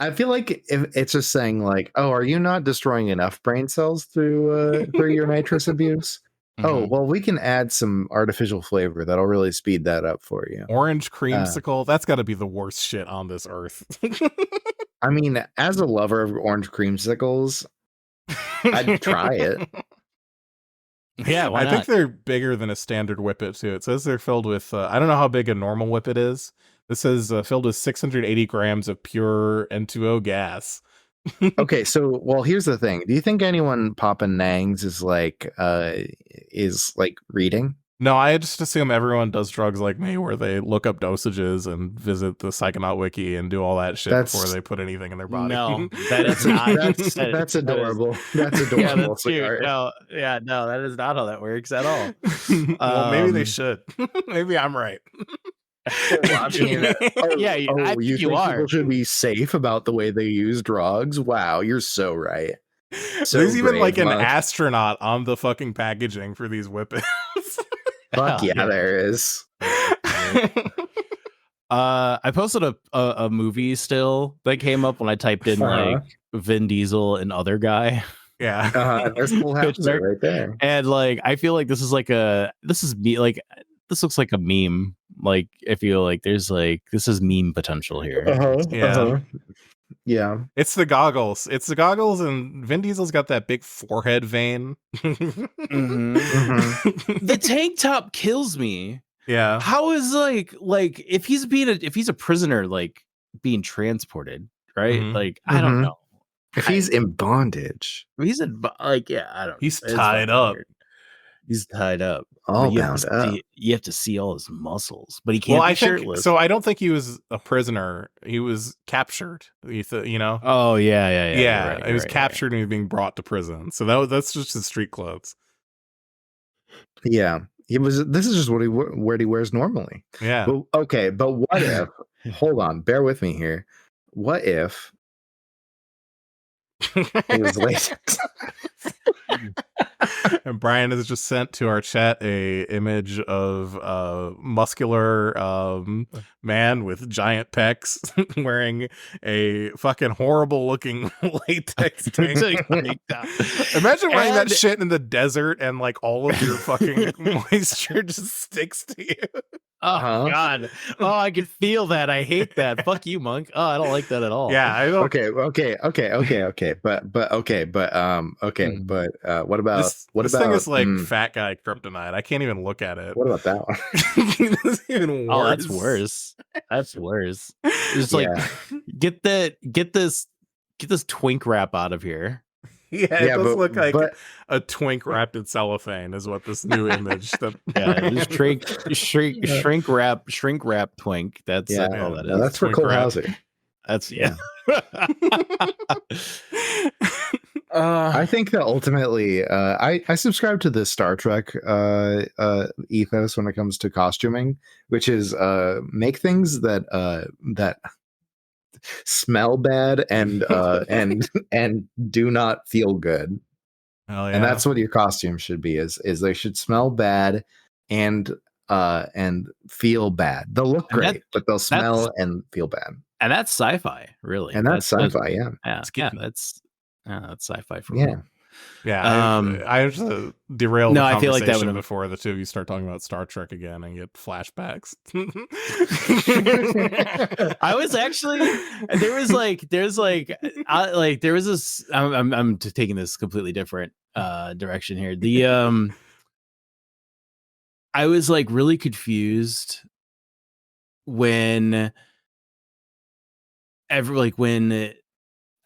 I feel like if it's just saying like, oh, are you not destroying enough brain cells through your nitrous abuse? Oh, well, we can add some artificial flavor that'll really speed that up for you. Orange creamsicle. That's got to be the worst shit on this earth. I mean, as a lover of orange creamsicles, I'd try it. Yeah, why I not? think they're bigger than a standard whippet too. It says they're filled with, I don't know how big a normal whippet is. This says filled with 680 grams of pure N2O gas. Okay, so well, here's the thing. Do you think anyone popping Nangs is like reading? No, I just assume everyone does drugs like me, where they look up dosages and visit the Psychonaut wiki and do all that shit before they put anything in their body. No, that is not. That's adorable. That's adorable. Yeah, that's cute. No, that is not how that works at all. Well, maybe they should. Maybe I'm right. Well, I mean, I think you are. People should be safe about the way they use drugs. Wow, you're so right. So there's even brave, like an Monk. astronaut on the fucking packaging for these whippets. Fuck yeah, there is. I posted a movie still that came up when I typed in like Vin Diesel and other guy. Yeah, there's full Hauser right there. And like, I feel like this looks like a meme. Like, I feel like there's like, this is meme potential here. Yeah. It's the goggles. And Vin Diesel's got that big forehead vein. The tank top kills me. Yeah. How is like if he's a prisoner, like being transported, right? Mhm. Like I don't Mhm. know. If he's in bondage, He's in like I don't. He's It's tied fucking up. weird. He's tied up. all But you bound up. you have to see all his muscles, but he can't Well, be I think shirtless. so. I don't think he was a prisoner. He was captured. You know. Oh yeah. Yeah, You're right, he was you're right. captured and he was being brought to prison. So that's just his street clothes. Yeah, he was. This is just what he wears normally. Yeah. But okay, but what if? Hold on, bear with me here. What if it was latex? And Brian has just sent to our chat a image of a muscular man with giant pecs wearing a fucking horrible looking latex tank. Imagine wearing that shit in the desert and like all of your fucking moisture just sticks to you. Oh God! Oh, I can feel that. I hate that. Fuck you, Monk. Oh, I don't like that at all. Yeah, I don't. Okay. But what about This thing is like fat guy kryptonite. I can't even look at it. What about that one? It's even worse. Oh, that's worse. That's worse. Just like get this twink wrap out of here. Yeah, it does look like a twink wrapped in cellophane is what this new image that just shrink wrap twink. That's all that is. That's for Cole Hauser. That's I think that ultimately I subscribe to this Star Trek ethos when it comes to costuming, which is make things that smell bad and do not feel good. Oh, yeah. And that's what your costume should be is they should smell bad and feel bad. They'll look great, but they'll smell and feel bad. And that's sci-fi, really. And that's sci-fi, yeah. That's sci-fi for me. me. Yeah, I just derailed the I feel like that conversation before the two of you start talking about Star Trek again and get flashbacks. I was actually there was this. I'm taking this completely different direction here. I was like really confused when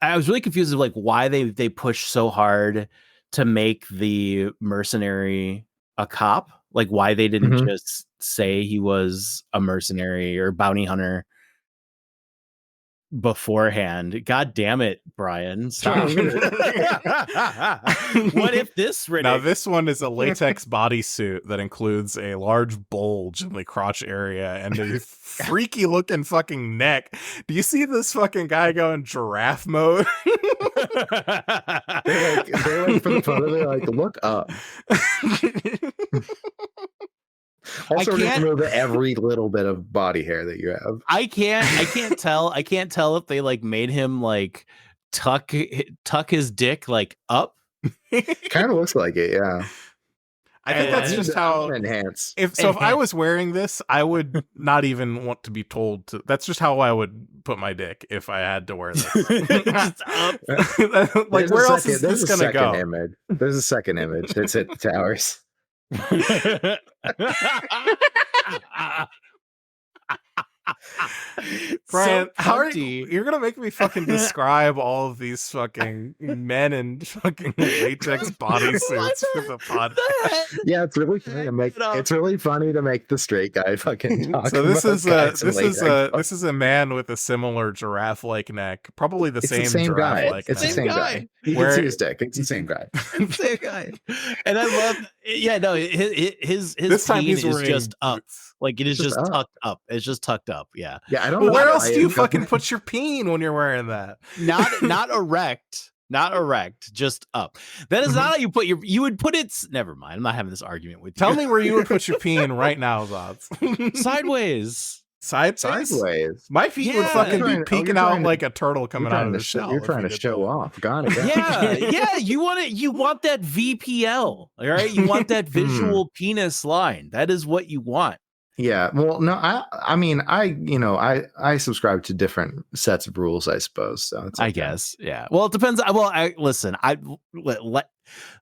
I was really confused of like why they push so hard to make the mercenary a cop. Like why they didn't just say he was a mercenary or bounty hunter beforehand. God damn it, Brian. Stop. What if this Riddick? Now this one is a latex bodysuit that includes a large bulge in the crotch area and a freaky looking fucking neck. Do you see this fucking guy go in giraffe mode? they're like for the photo, they're like, look up. Also, remove every little bit of body hair that you have. I can't tell if they like made him like tuck his dick like up. Kind of looks like it, yeah. I think that's just how enhance. If I was wearing this, I would not even want to be told to. That's just how I would put my dick if I had to wear this. Like, where else is this gonna go? There's a second image. It's at the towers. Brian, how are you're gonna make me fucking describe all of these fucking men in fucking latex bodysuits for the podcast? Yeah, it's really funny to make. It's really funny to make the straight guy fucking talk. So this is a man with a similar giraffe-like neck, probably the same giraffe-like. It's the same guy. He can see his dick. It's the same guy. Same guy. And I love. Yeah, no, his this time peen he's is just up. Like it is just up. tucked up. It's just tucked up. Yeah. Yeah. I don't know. Where else do you fucking put your peen when you're wearing that? Not erect. Not erect. Just up. That is not how you put your. You would put it. Never mind. I'm not having this argument with you. Tell me where you would put your peen right now, Zotz. Sideways. Sideways. My feet would fucking be peeking out like a turtle coming out of the shell. You're trying to show off. Got it. Yeah. You want that VPL. All right. You want that visual penis line. That is what you want. Yeah. Well, no, I mean, I subscribe to different sets of rules, I suppose. So it's okay. I guess. Yeah. Well, it depends. Well, listen,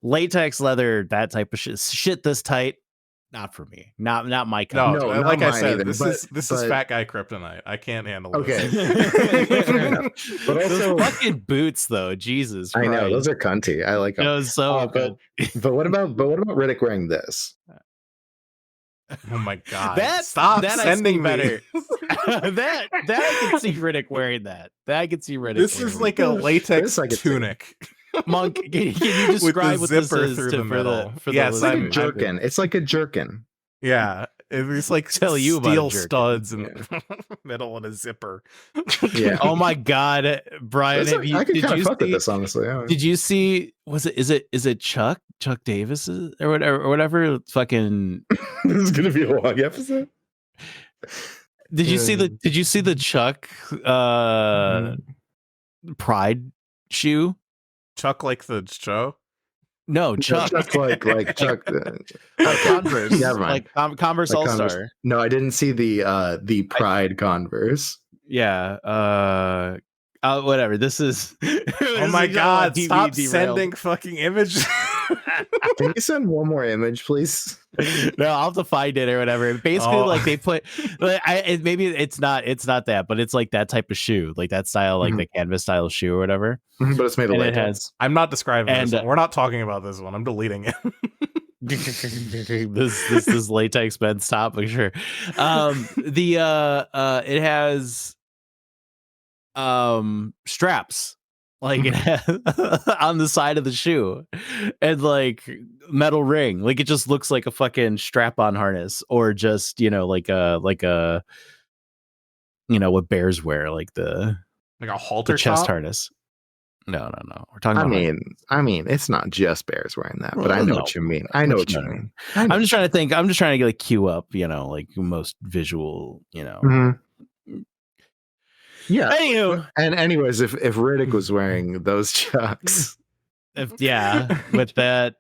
latex leather, that type of shit this tight. Not for me. Not my No, cup. No, like not I mine said, either, this but- is fat guy kryptonite. I can't handle Okay. this. Fair enough. But also, Those fucking boots, though. Jesus I know Christ. those are cunty. I like them. That was so good. But what about Riddick wearing this? Oh my god! That Stop that sending I see me. better. that I can see Riddick wearing that. That I can see Riddick. This wearing is like a latex This I could see. tunic. Monk. Can you describe what this zipper is through to, the for middle. the Yes, It's like I'm- a jerkin. It's like a jerkin. Yeah, it's like Tell you about a steel jerkin. studs and middle and a zipper. Yeah. Oh my god, Brian! That's Have like- you, I could did kind you of fuck with see? this, honestly. Yeah. Did you see? Is it Chuck Davis or whatever? Fucking. This is gonna be a long episode. Did you see the Chuck Pride shoe? Chuck like the show. No, Chuck. Chuck like Chuck. Converse. Never mind. Like Converse Like All Converse. Star. No, I didn't see the Pride Converse. Yeah. Whatever. This is. Oh my god! Stop sending fucking images. Can you send one more image, please? No, I'll have to find it or whatever. Basically, Oh. like they put, maybe it's not that, but it's like that type of shoe, like that style, like the canvas style shoe or whatever. But it's made of And it latex. has I'm not describing And, this one. We're not talking about this one. I'm deleting it. this latex men's top for sure. It has straps like it has on the side of the shoe and like metal ring. Like it just looks like a fucking strap-on harness, or just like a what bears wear, like the Like a halter chest top? harness. No. We're talking about. I mean, it's not just bears wearing that, but I know No. what you mean. I know what you No. mean. I'm just trying to think. I'm just trying to like cue up, like most visual, Mhm. Yeah. Anywho, And anyways, if Riddick was wearing those Chucks, with that,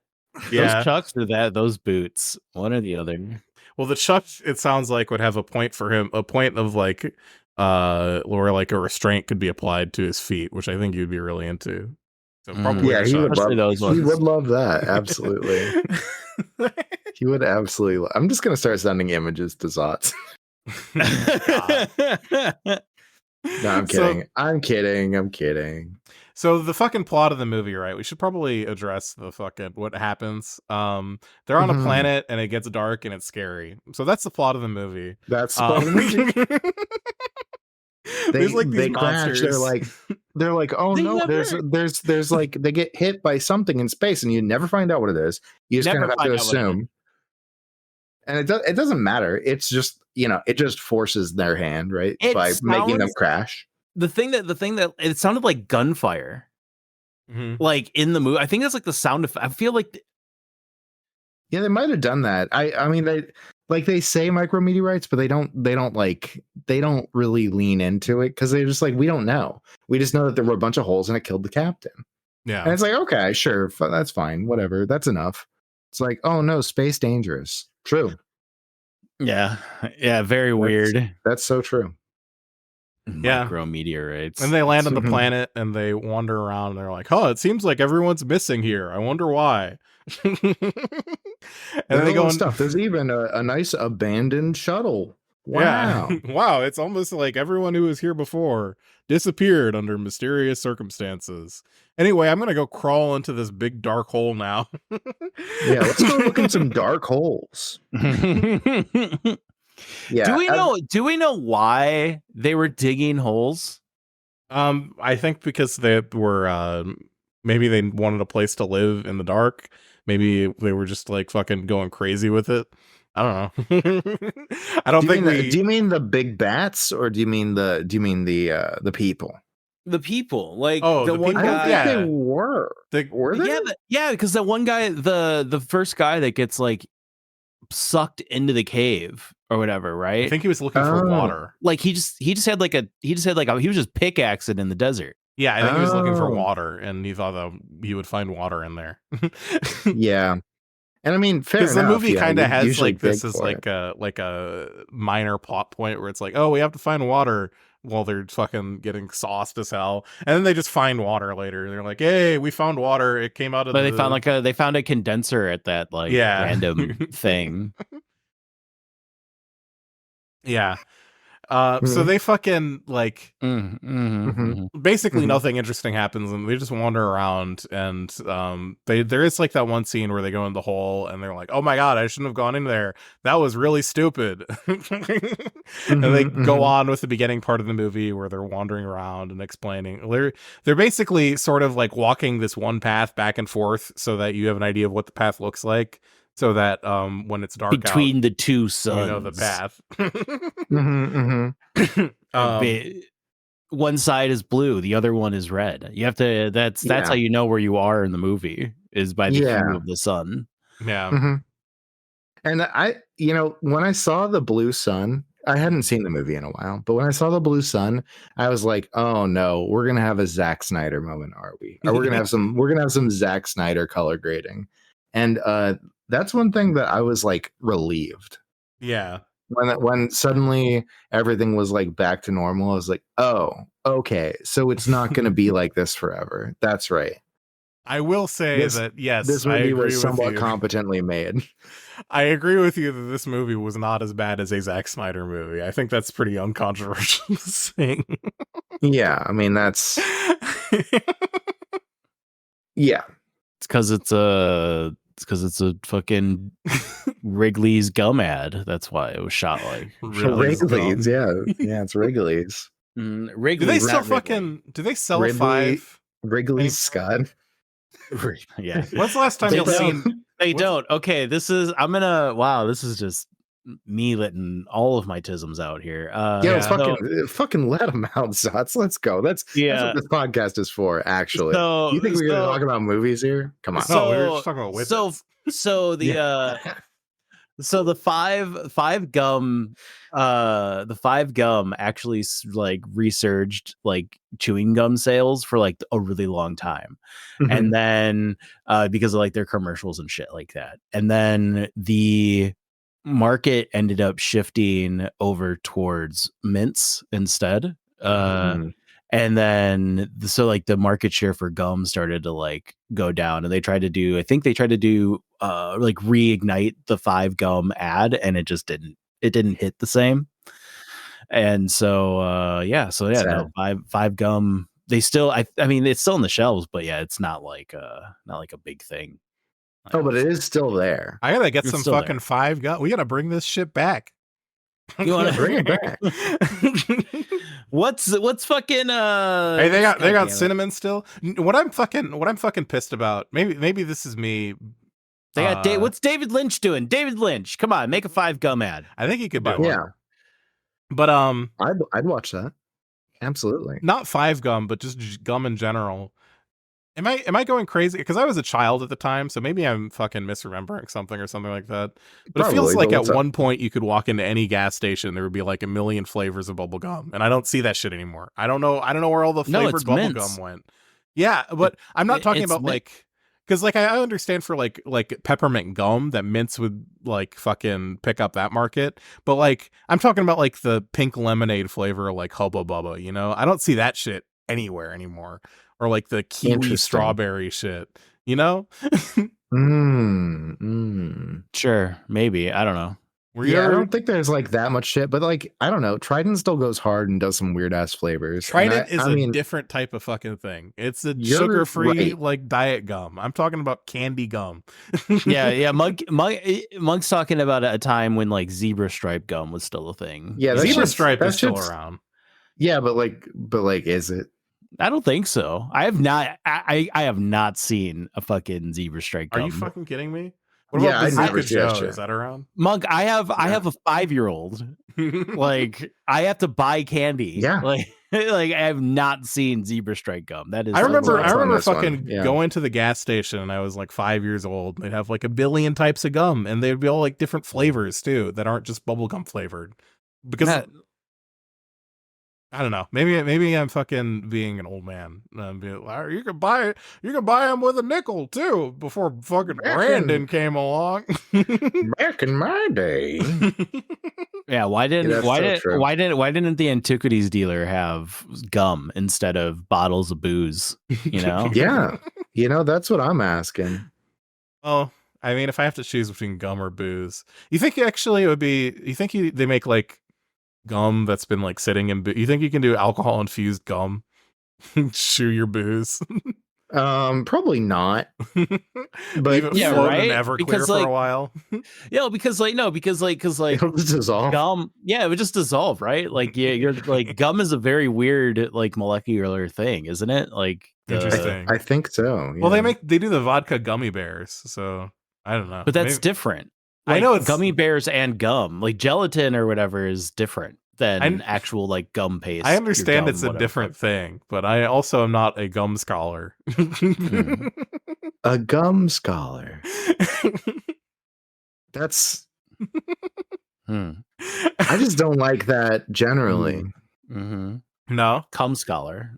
Yeah. those Chucks or those boots, one or the other. Well, the Chuck, it sounds like, would have a point for him, a point of like, where like a restraint could be applied to his feet, which I think you'd be really into. So probably yeah, a he Chuck. would Especially love. those He ones. would love that. Absolutely, he would absolutely. I'm just gonna start sending images to Zotz. No, I'm kidding. I'm kidding. So the fucking plot of the movie, right? We should probably address the fucking what happens. They're on a Mhm. planet and it gets dark and it's scary. So that's the plot of the movie. That's the plot of the movie. There's like these they crash. monsters. They're like, oh They no, never- there's like they get hit by something in space and you never find out what it is. You just Never kind of have find to out what it assume. And it doesn't matter. It's just it just forces their hand, right? It by making them sounds- crash. the thing that it sounded like gunfire, Mhm. like in the movie. I think that's like the sound effect. I feel like Yeah, they might have done that. I mean they say micrometeorites, but they don't really lean into it because they're just like, we don't know. We just know that there were a bunch of holes and it killed the captain. And Yeah. it's like, okay, sure, that's fine, whatever, that's enough. It's like, oh no, space dangerous. True. yeah, very weird. That's so true. Yeah. Micrometeorites. And they land on the Mhm. planet and they wander around and they're like, oh, it seems like everyone's missing here. I wonder why. And And they go and stuff. There's even a nice abandoned shuttle. Wow. Yeah. Wow. It's almost like everyone who was here before disappeared under mysterious circumstances. Anyway, I'm going to go crawl into this big dark hole now. Yeah, let's go look in some dark holes. Yeah. Do we know why they were digging holes? I think because they were, maybe they wanted a place to live in the dark. Maybe they were just like fucking going crazy with it. I don't know. I don't think do you mean the big bats or do you mean the people? The people, like Oh, the the one people? I don't guy. think Yeah. they were. Were they? Yeah, because the one guy, the first guy that gets like sucked into the cave or whatever, right? I think he was looking for Oh. water. like he was just pickaxing in the desert. Yeah, I think he was looking for Oh. water, and he thought that he would find water in there. Yeah. And I mean, fair Because enough. the movie yeah, kind of you has usually like this dig is for like it. a minor plot point where it's like, oh, we have to find water. while they're fucking getting sauced as hell, and then they just find water later. They're like, "Hey, we found water. It came out of." But they found a condenser at that like random thing. Yeah. So they fucking like basically nothing interesting happens, and they just wander around, and there is like that one scene where they go in the hole and they're like, oh my god, I shouldn't have gone in there, that was really stupid. And they go on with the beginning part of the movie where they're wandering around and explaining. They're basically sort of like walking this one path back and forth so that you have an idea of what the path looks like, so that when it's dark between out, the two suns, you know the path. One side is blue, the other one is red. You have to. That's how you know where you are in the movie, is by the hue of the sun. Yeah. And when I saw the blue sun, I hadn't seen the movie in a while, but when I saw the blue sun, I was like, oh no, we're gonna have a Zack Snyder moment, are we? Or we're gonna have some Zack Snyder color grading. And that's one thing that I was like relieved. Yeah. When suddenly everything was like back to normal, I was like, oh, okay, so it's not going to be like this forever. That's right. I will say that yes, this movie was somewhat competently made. I agree with you that this movie was not as bad as a Zack Snyder movie. I think that's pretty uncontroversial to say. Yeah, I mean that's yeah. It's because it's a fucking Wrigley's gum ad. That's why it was shot like Wrigley's. Yeah, it's Wrigley's. Wrigley's. Do they still fucking? Do they sell a 5? Wrigley's Scott. Yeah. When's the last time you've seen? They don't. Okay, this is. Wow, this is just me letting all of my tisms out here. Fucking let them out, Zotz. Let's go. That's what this podcast is for. Actually, you think we're gonna talk about movies here? Come on. No, we were just talking about widgets. So the five gum actually like resurged like chewing gum sales for like a really long time. And then because of like their commercials and shit like that, and then the market ended up shifting over towards mints instead. And then so like the market share for gum started to like go down, and they tried to do like reignite the 5 gum ad, and it just didn't hit the same. And so no, five gum, they still I mean it's still on the shelves, but yeah, it's not like a big thing. Oh, but it is still there. I gotta get some fucking there. 5 gum. We gotta bring this shit back. You want to bring it back? What's fucking Hey, they got cinnamon still. What I'm fucking pissed about. Maybe this is me. They got what's David Lynch doing? David Lynch, come on, make a 5 gum ad. I think he could buy one. Yeah, but I'd watch that. Absolutely. Not 5 gum, but just gum in general. Am I going crazy? Because I was a child at the time, so maybe I'm fucking misremembering something or something like that. But it feels like at one point you could walk into any gas station, there would be like a million flavors of bubble gum, and I don't see that shit anymore. I don't know where all the flavored bubble gum went. Yeah, but I'm not talking about like, because like I understand for like peppermint gum that mints would like fucking pick up that market, but like I'm talking about like the pink lemonade flavor like Hubba Bubba. You know, I don't see that shit anywhere anymore. Or like the kiwi strawberry shit, you know? Sure, maybe. I don't know. I don't think there's like that much shit, but like I don't know. Trident still goes hard and does some weird ass flavors. Trident is a different type of fucking thing. It's a sugar-free like diet gum. I'm talking about candy gum. yeah. Monk's talking about a time when like zebra stripe gum was still a thing. Yeah, zebra stripe is still around. Yeah, but is it? I don't think so. I have not. I have not seen a fucking zebra stripe gum. Are you fucking kidding me? What about Bazooka Joe? Is that around? Monk, I have a 5-year-old. Like I have to buy candy. Yeah. Like I have not seen zebra stripe gum. That is. I remember fucking going to the gas station, and I was like 5 years old. They'd have like a billion types of gum, and they'd be all like different flavors too that aren't just bubblegum flavored. Because I don't know. Maybe I'm fucking being an old man. You can buy them with a nickel too. Before fucking Brandon came along. Back in my day. Yeah, why didn't that's so true. why didn't the antiquities dealer have gum instead of bottles of booze? You know? Yeah, that's what I'm asking. Oh, I mean, if I have to choose between gum or booze, you think actually it would be? You think they make like gum that's been like sitting in? You think you can do alcohol infused gum? Chew your booze. Probably not. But leave it yeah, floating in right? Everclear Because, for like- a while. Yeah, because It'll just dissolve. gum, yeah, it would just dissolve, right? Like you're like gum is a very weird like molecular thing, isn't it? Like Interesting. I think so. Well, yeah. they do the vodka gummy bears, so I don't know. But that's Maybe- different. I Like, know it's gummy bears and gum, like gelatin or whatever, is different than actual like gum paste. I your understand gum, it's a whatever. different thing, but I also am not a gum scholar. A gum scholar. That's. Hmm. I just don't like that generally. Mm-hmm. No, Cum scholar.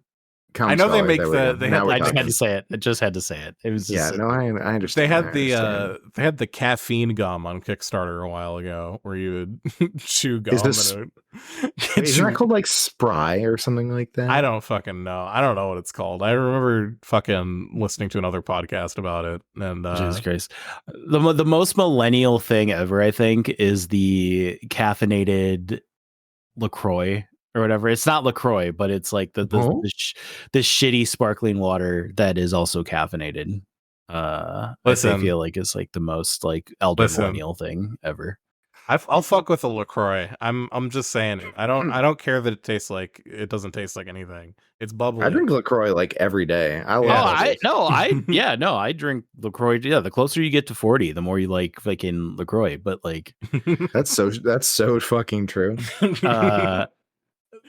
Cum I know they scholar, make there we the- go. they Now have- we're I just had talking. to say it. I just had to say it. It was just Yeah, no, I understand. they I had the understand. they had the caffeine gum on Kickstarter a while ago, where you would chew gum. Is this- and Wait, isn't that called like Spry or something like that? I don't fucking know. I don't know what it's called. I remember fucking listening to another podcast about it, and Jesus Christ. The most millennial thing ever, I think, is the caffeinated LaCroix or whatever. It's not LaCroix, but it's like the shitty sparkling water that is also caffeinated. I Listen. feel like it's like the most like elder Listen. millennial thing ever. I'll fuck with a LaCroix. I'm just saying it. I don't care that it doesn't taste like anything. It's bubbly. I drink LaCroix like every day. I love it. I drink LaCroix. Yeah, the closer you get to 40, the more you like fucking LaCroix. But like, That's so fucking true.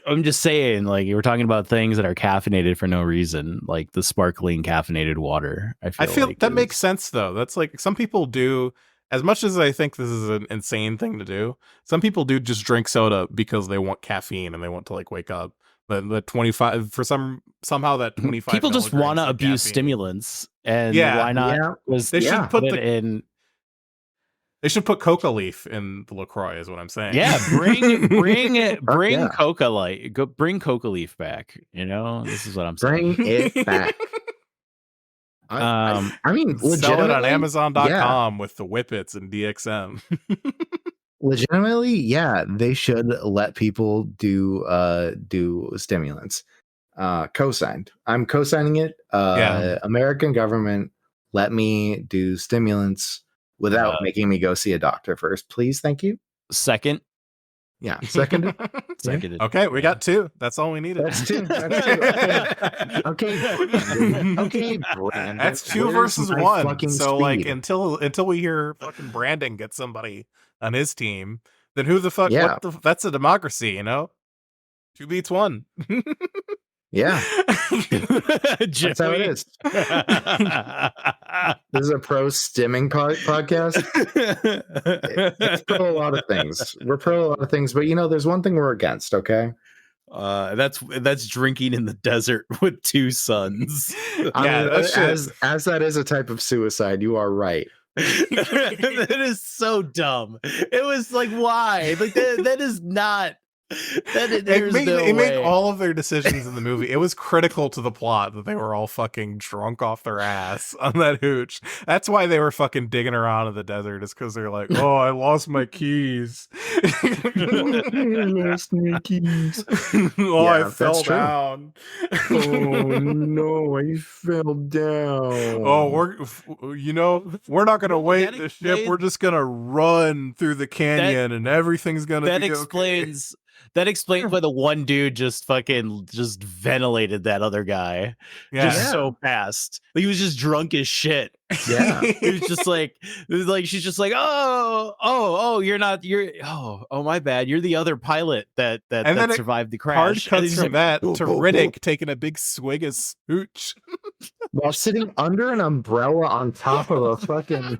I'm just saying, like, you were talking about things that are caffeinated for no reason, like the sparkling caffeinated water. I feel like that makes sense though. That's like some people do. As much as I think this is an insane thing to do, some people do just drink soda because they want caffeine and they want to like wake up. But the 25 for somehow that 25 people just want to milligrams of abuse caffeine. stimulants, and Yeah. why not? Yeah. They should put it in. They should put coca leaf in the LaCroix, is what I'm saying. Yeah, bring yeah. coca light. Bring coca leaf back. You know, this is what I'm saying. Bring it back. I mean, Sell it legitimately, on Amazon.com with the Whippets and DXM. legitimately, yeah, they should let people do stimulants. Co-signed. I'm co-signing it. Yeah. American government, let me do stimulants without making me go see a doctor first, please. Thank you. Second. Yeah, second. Seconded. Okay, we got two. That's all we needed. That's two. That's two. Okay, Brandon. That's two Where's versus my one. fucking So like speed? until we hear fucking Brandon get somebody on his team, then who the fuck? Yeah. That's a democracy, you know. 2 beats 1. Yeah, that's how it is. This is a pro stimming podcast. It's pro a lot of things. We're pro a lot of things, but there's one thing we're against. Okay, That's drinking in the desert with two sons. Yeah, that's as that is a type of suicide. You are right. That is so dumb. It was like, why? Like that is not. They made all of their decisions in the movie. It was critical to the plot that they were all fucking drunk off their ass on that hooch. That's why they were fucking digging around in the desert. Is because they're like, oh, I lost my keys. I lost my keys. Oh, Yeah, I that's fell true. down. Oh no, I fell down. Oh, we're not gonna wait the ship. explains- We're just gonna run through the canyon, and everything's gonna that be explains that explains why the one dude just ventilated that other guy Yeah. just so fast. Like, he was just drunk as shit. Yeah. It was just like she's just like, oh, oh my bad, you're the other pilot that And then it survived the Hard crash. And cuts he's from like, that "Oh, to oh, oh." Riddick taking a big swig of hooch. While sitting under an umbrella on top of a fucking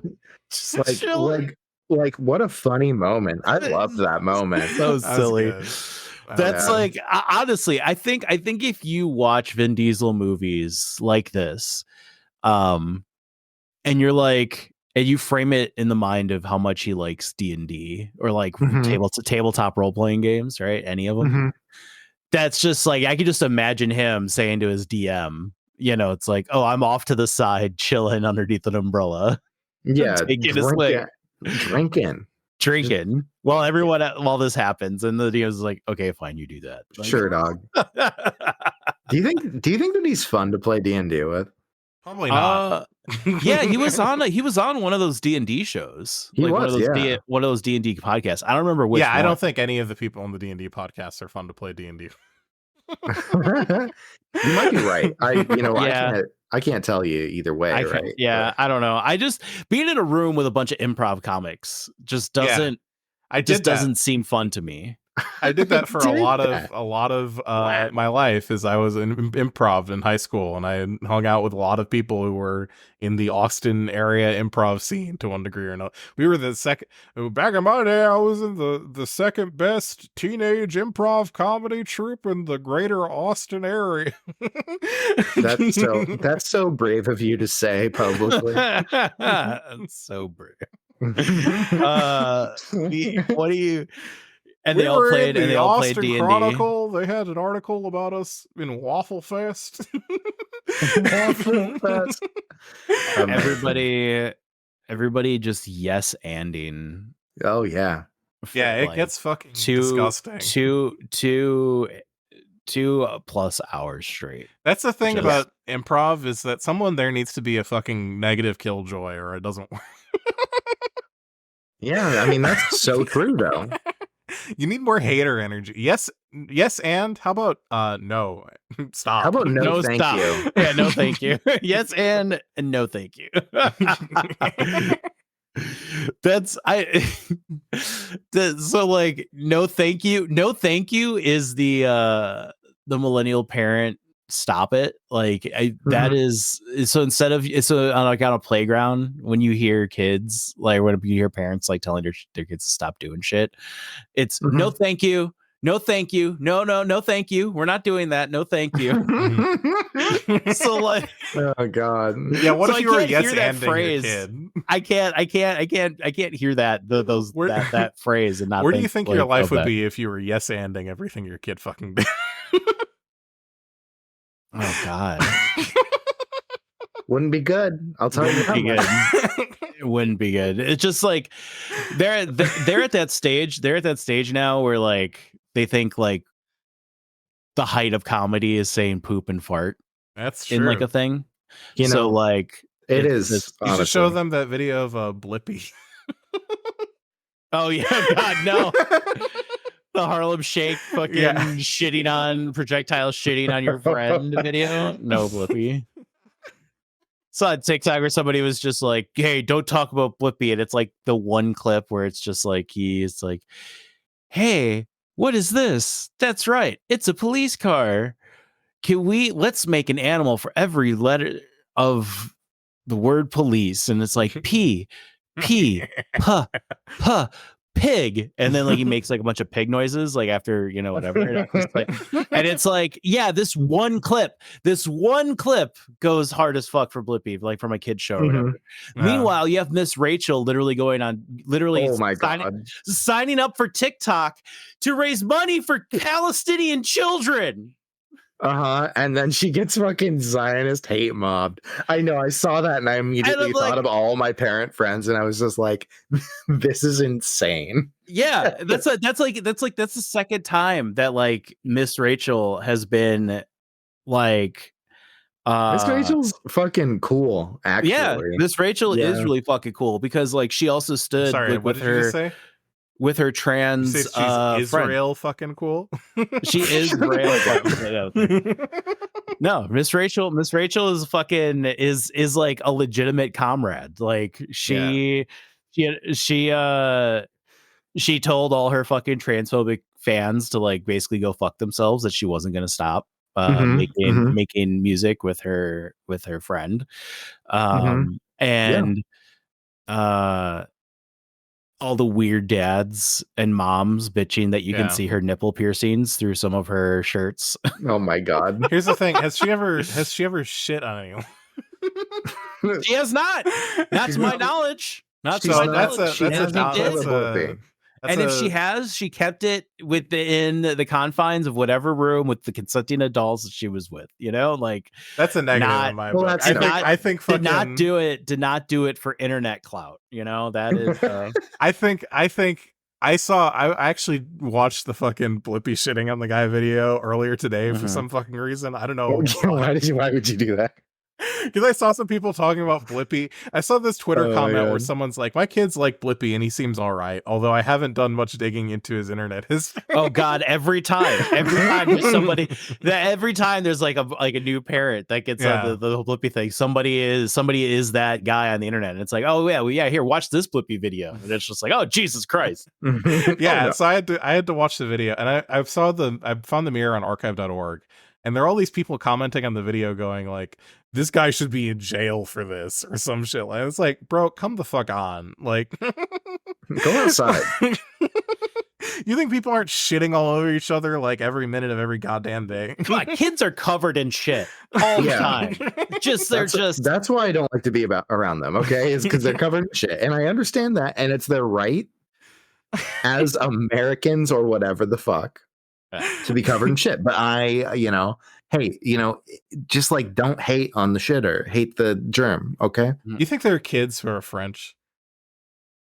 like what a funny moment. I love that moment. so silly. That's Yeah. like, honestly, I think if you watch Vin Diesel movies like this, and you're like, and you frame it in the mind of how much he likes D&D or like Mhm. tabletop role-playing games, right? Any of them. Mhm. That's just like, I could just imagine him saying to his DM, you know, it's like, oh, I'm off to the side, chilling underneath an umbrella. Yeah, Taking a swig. drinking. While this happens, and the DM is like, okay, fine, you do that. Like, Sure, dog. Do you think that he's fun to play D&D with? Probably not. Yeah, he was on one of those D&D shows. He like was, one of those D&D podcasts. I don't remember which Yeah, I one. don't think any of the people on the D&D podcasts are fun to play D&D. You might be right. I can't tell you either way, right? Yeah, I don't know. I just being in a room with a bunch of improv comics just doesn't doesn't seem fun to me. I did that for a lot of my life, as I was in improv in high school, and I hung out with a lot of people who were in the Austin area improv scene to one degree or another. We were the second back in my day. I was in the second best teenage improv comedy troupe in the greater Austin area. That's so brave of you to say publicly. That's so brave. What do you? And we they all were played. In and the they all Austin played D&D. Chronicle. They had an article about us in Waffle Fest. Waffle Fest. Everybody just yes anding. Oh yeah. Yeah, it gets fucking disgusting. 2+ hours straight. That's the thing about improv, is that someone there needs to be a fucking negative killjoy, or it doesn't work. Yeah, I mean that's so true though. You need more hater energy. Yes, and how about no? Stop. How about no thank stop. you? Yeah, no thank you. Yes and no thank you. So like no thank you. No thank you is the millennial parent stop it. Like that is so instead of on a playground, when you hear kids, like when you hear parents like telling their kids to stop doing shit, it's no thank you. No, thank you. No, thank you. We're not doing that. No, thank you. So like, oh god. Yeah. What if you were yes-anding phrase? Your kid? I can't hear that that phrase and not. Where do you think your life would be if you were yes-anding everything your kid fucking did? Oh god. Wouldn't be good. I'll tell you. It wouldn't be good. It's just like they're at that stage. They're at that stage now where like they think like the height of comedy is saying poop and fart. That's true. In like a thing. You know, so like it's you should show them that video of Blippi. Oh yeah, God no. The Harlem Shake fucking projectile shitting on your friend video. No, Blippi. Saw a TikTok where somebody was just like, hey, don't talk about Blippi. And it's like the one clip where it's just like, he's like, hey, what is this? That's right. It's a police car. Let's make an animal for every letter of the word police. And it's like P, P, P, P, pig. And then like he makes like a bunch of pig noises like after, you know, whatever. And it's like, yeah, this one clip goes hard as fuck for Blippi, like from a kid's show or whatever. Meanwhile, you have Miss Rachel signing up for TikTok to raise money for Palestinian children. And then she gets fucking Zionist hate mobbed. I know, I saw that and I immediately thought of all my parent friends and I was just like, this is insane. Yeah, that's the second time that like Miss Rachel has been like Miss Rachel's fucking cool, actually. Yeah, Miss Rachel is really fucking cool because like she also stood what did you just say? With her trans she's Israel fucking cool. She is Israel fucking No, Miss Rachel is fucking is like a legitimate comrade. Like she told all her fucking transphobic fans to like basically go fuck themselves, that she wasn't going to stop making music with her friend. All the weird dads and moms bitching that you can see her nipple piercings through some of her shirts. Oh my god. Here's the thing. Has she ever shit on anyone? She has not. Not She's to my not- knowledge. Not to she's my not- knowledge. that's She a hasn't doubt. did. That's a- And if she has, she kept it within the confines of whatever room with the consenting adults that she was with. You know, like that's a negative not- in my well, book. that's I think did fucking not do it. Did not do it for internet clout. You know, that is. I think I actually watched the fucking Blippy shitting on the guy video earlier today for Mhm. some fucking reason. I don't know. Why would you do that? Because I saw some people talking about Blippy. I saw this Twitter Oh, comment where God. someone's like, "My kids like Blippy, and he seems all right." Although I haven't done much digging into his internet history. Oh God! Every time there's somebody every time there's like a new parent that gets Yeah. the Blippy thing. Somebody is that guy on the internet, and it's like, oh yeah, well, yeah, here, watch this Blippy video, and it's just like, oh Jesus Christ! Yeah, Oh, no. so I had to watch the video, and I found the mirror on archive.org, and there are all these people commenting on the video going like, this guy should be in jail for this or some shit. Like, it's like, bro, come the fuck on. Like, Go outside. You think people aren't shitting all over each other like every minute of every goddamn day? God, kids are covered in shit all the Yeah. time. That's why I don't like to be around them, okay? Is because they're covered in shit. And I understand that, and it's their right as Americans or whatever the fuck to be covered in shit. But hey, just like don't hate on the shitter, hate the germ, okay? You think there are kids who are French?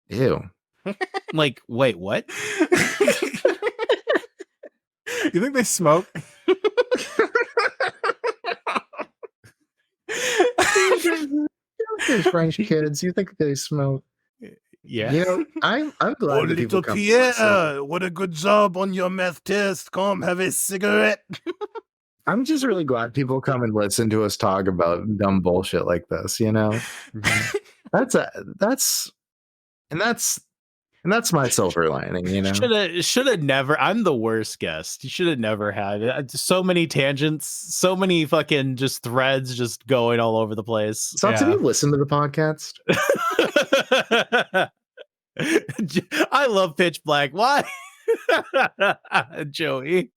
Ew. Like, wait, what? You think they smoke? There's French kids. You think they smoke? Yeah. I'm glad that people come to my side. what a good job on your meth test. Come have a cigarette. I'm just really glad people come and listen to us talk about dumb bullshit like this, That's my silver lining, Should have never. I'm the worst guest. You should have never had it. So many tangents, so many fucking just threads just going all over the place. So have you listened to the podcast? I love Pitch Black. Why? Joey.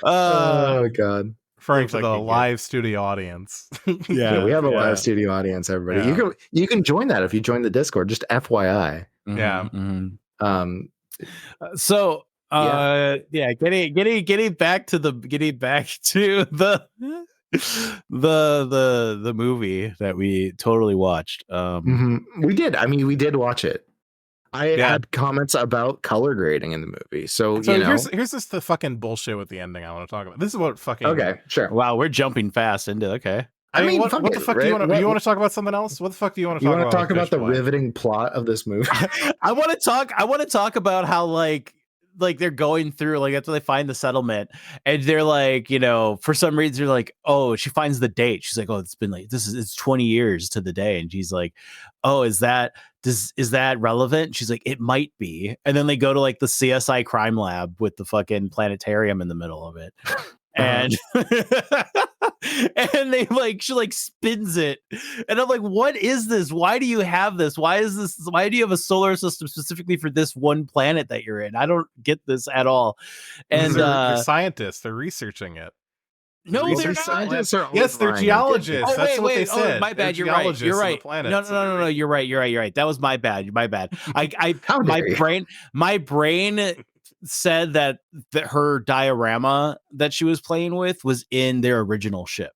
Oh God. Referring to the fucking live studio audience. Yeah, we have a yeah. live studio audience, everybody. Yeah. You can join that if you join the Discord, just FYI. Yeah. Mhm. So Getting back to the the movie that we totally watched. we did. I mean, we did watch it. I Yeah. had comments about color grading in the movie. So here's just the fucking bullshit with the ending I want to talk about. This is what fucking okay, sure. Wow, we're jumping fast into okay. I mean, fuck what the it, fuck do you right? want to? You want to talk about something else? What the fuck do you want to You talk want about? to talk with about the Pitch Black? riveting plot of this movie? I want to talk about how like they're going through like after they find the settlement and they're like, for some reason they're like, oh, she finds the date. She's like, oh, it's been like it's 20 years to the day, and she's like, oh, is that relevant? She's like, it might be. And then they go to like the CSI crime lab with the fucking planetarium in the middle of it. And and she like spins it, and I'm like, what is this? Why do you have this? Why do you have a solar system specifically for this one planet that you're in? I don't get this at all. And they're scientists. They're researching it. no, they're not. Scientists are Yes, they're lying. geologists. Oh, That's what they wait. said. Oh, my They're bad. You're right. geologists You're of the right. planet. No. You're right. That was my bad. My bad. How dare you? My brain said that her diorama that she was playing with was in their original ship.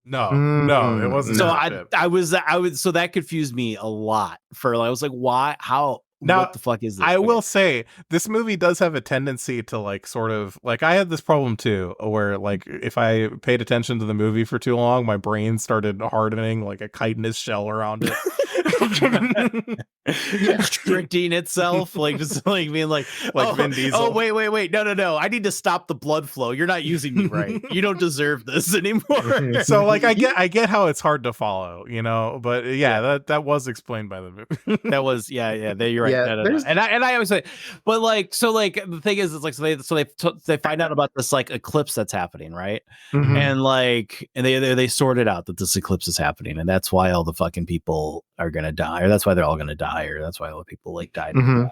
No, Mm. it wasn't. So that ship. I was so that confused me a lot. I was like, why? How? Now, what the fuck is this? I will say this movie does have a tendency to like sort of like I had this problem too, where like if I paid attention to the movie for too long, my brain started hardening like a chitinous shell around it. Restricting itself, like just like being like Vin Diesel. Oh, wait, no, I need to stop the blood flow. You're not using me right. You don't deserve this anymore. So like I get how it's hard to follow, but that was explained by the movie. That was you're right. Yeah, No. there's- And I always say, but like the thing is, it's like they find out about this like eclipse that's happening, right? Mhm. And they sorted out that this eclipse is happening, and that's why all the fucking people are gonna die, or that's why they're all gonna die, or that's why all the people like died, Mhm.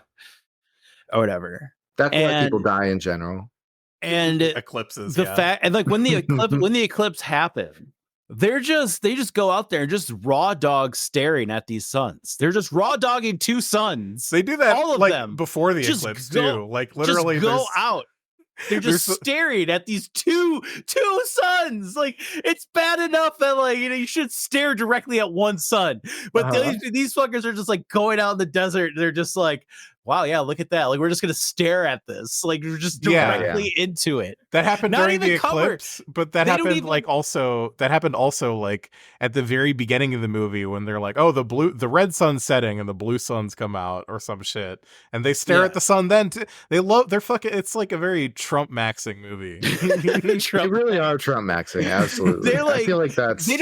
or whatever. That's why And- people die in general. And Eclipses. the fact, and like when the eclipse happened, they just go out there and just raw dog staring at these suns. They're just raw dogging two suns. They do that all of like them before the just eclipse go- too. Like literally, just go there's- out. They're just staring at these two suns. Like, it's bad enough that like you should stare directly at one sun, but these fuckers are just like going out in the desert. They're just like, wow, yeah, look at that. Like, we're just gonna stare at this. Like, we're just directly into it. That happened Not during the even covered. eclipse, but that happened also like at the very beginning of the movie when they're like, oh, the red sun's setting and the blue suns come out or some shit, and they stare at the sun. Then they're fucking. It's like a very Trump maxing movie. They really are Trump maxing. Absolutely. They're like, I feel like they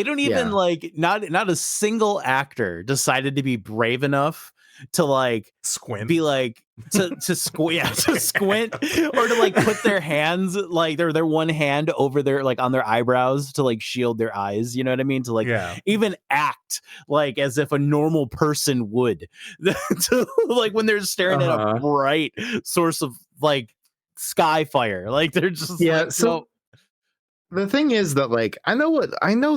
don't even like not a single actor decided to be brave enough to like squint, be like to squint or to like put their hands like their one hand over their like on their eyebrows to like shield their eyes, you know what I mean, to like even act like as if a normal person would to, like when they're staring at a bright source of like sky fire, like they're just so the thing is that like I know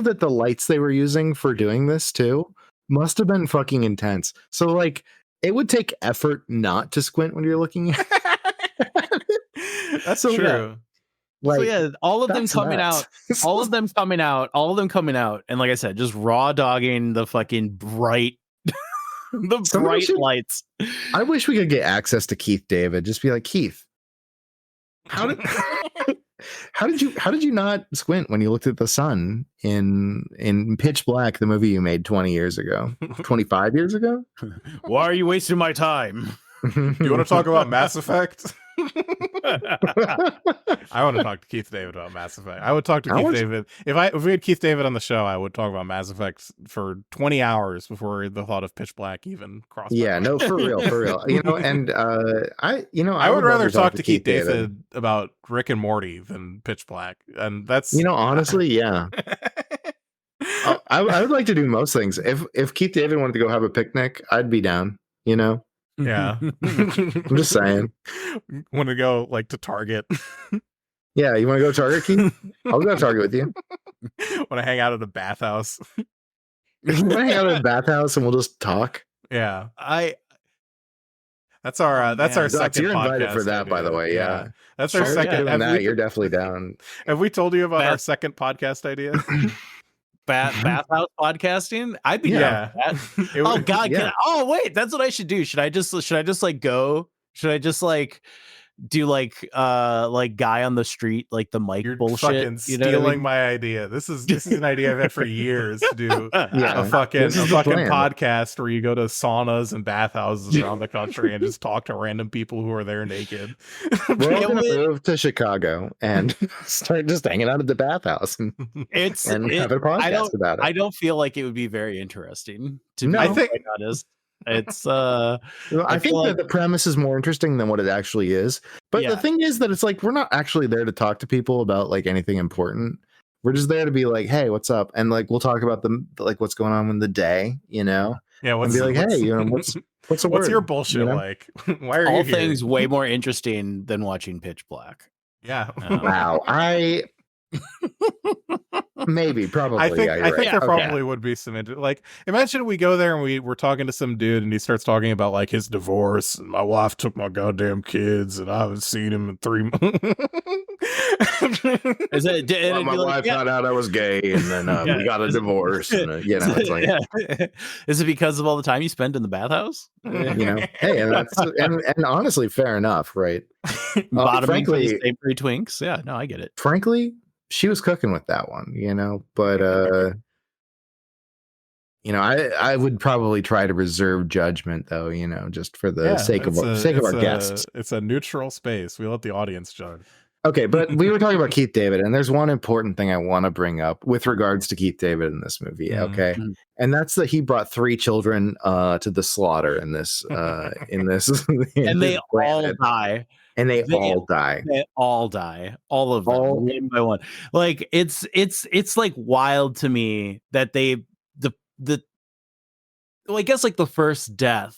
that the lights they were using for doing this too must have been fucking intense. So like it would take effort not to squint when you're looking at it. That's true. All of them coming out, all of them coming out, and like I said, just raw dogging the fucking bright lights. I wish we could get access to Keith David. Just be like, Keith, how did you not squint when you looked at the sun in Pitch Black, the movie you made 20 years ago, 25 years ago? Why are you wasting my time? You want to talk about Mass Effect? I want to talk to Keith David about Mass Effect. I would talk to Keith David if we had Keith David on the show. I would talk about Mass Effect for 20 hours before the thought of Pitch Black even crossed. Yeah, no, for real. You know, and I would rather talk to Keith David about Rick and Morty than Pitch Black, and that's honestly, yeah. I would like to do most things. If Keith David wanted to go have a picnic, I'd be down. You know. Yeah. I'm just saying. Want to go like to Target? Yeah, you want to go to Target, Keith? I'll go to Target with you. Want to hang out at a bathhouse? You want to hang out at a bathhouse and we'll just talk? Yeah. That's our second you're invited podcast for that, idea. by the way. Yeah. That's our second. You're definitely down. Have we told you about our second podcast idea? Bathhouse podcasting? I'd be down for that. Oh god, wait, that's what I should do. Should I just like go? Should I just like do like guy on the street, like the mic bullshit? Fucking stealing my idea. This is an idea I've had for years to do a fucking podcast where you go to saunas and bathhouses around the country and just talk to random people who are there naked. We're all gonna move to Chicago and start just hanging out at the bathhouse and have a podcast about it. I don't feel like it would be very interesting to be honest. It's I think that the premise is more interesting than what it actually is. But the thing is that it's like we're not actually there to talk to people about like anything important. We're just there to be like, hey, what's up? And like we'll talk about like what's going on in the day, you know? Yeah, and be like, hey, you know, what's your bullshit, you know? Like? Why are all you here? things way more interesting than watching Pitch Black. Yeah. Wow. Probably. I think there probably would be some like imagine we go there and we're talking to some dude and he starts talking about like his divorce and my wife took my goddamn kids and I haven't seen him in 3 months. My wife found out I was gay and then we got a divorce. And, you know, it's like, is it because of all the time you spend in the bathhouse? You know, hey, and that's and honestly, fair enough, right? Bottoming for the same free twinks. Yeah, no, I get it. Frankly, she was cooking with that one, you know, but you know, I would probably try to reserve judgment though, you know, just for the sake of our guests. It's a neutral space. We let the audience judge. Okay, but we were talking about Keith David, and there's one important thing I want to bring up with regards to Keith David in this movie. Okay, and that's that he brought 3 children to the slaughter in this and they all die. And they all die. They all die. All of them, one by one. Like it's like wild to me that I guess like the first death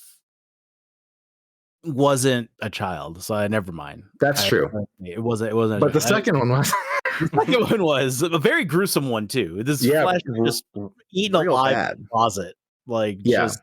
wasn't a child, so I never mind. That's true. It wasn't. But the second one was. The second one was a very gruesome one too. This flesh just eaten alive in the closet. Like, it's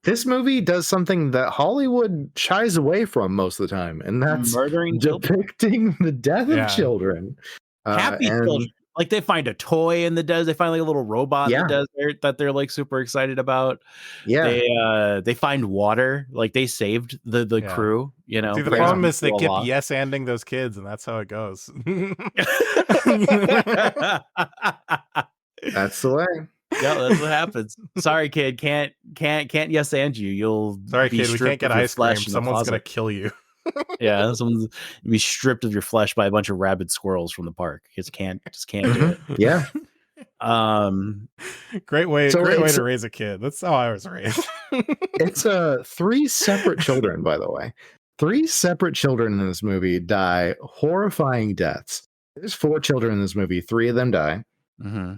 this movie does something that Hollywood shies away from most of the time, and that's murdering depicting the death of children. Happy children. Like, they find a toy in the desert. They find like a little robot in the desert that they're like super excited about. Yeah. They find water. Like, they saved the crew, you know. See, the problem is they keep yes-anding those kids, and that's how it goes. That's the way. Yeah, that's what happens. Sorry, kid, can't yes and you. You'll sorry, kid, we can't get ice cream. Someone's gonna kill you. Yeah, someone's be stripped of your flesh by a bunch of rabid squirrels from the park. Just can't do it. Yeah. Great way to raise a kid. That's how I was raised. It's 3 separate children, by the way. 3 separate children in this movie die horrifying deaths. There's 4 children in this movie. 3 of them die. Mm-hmm.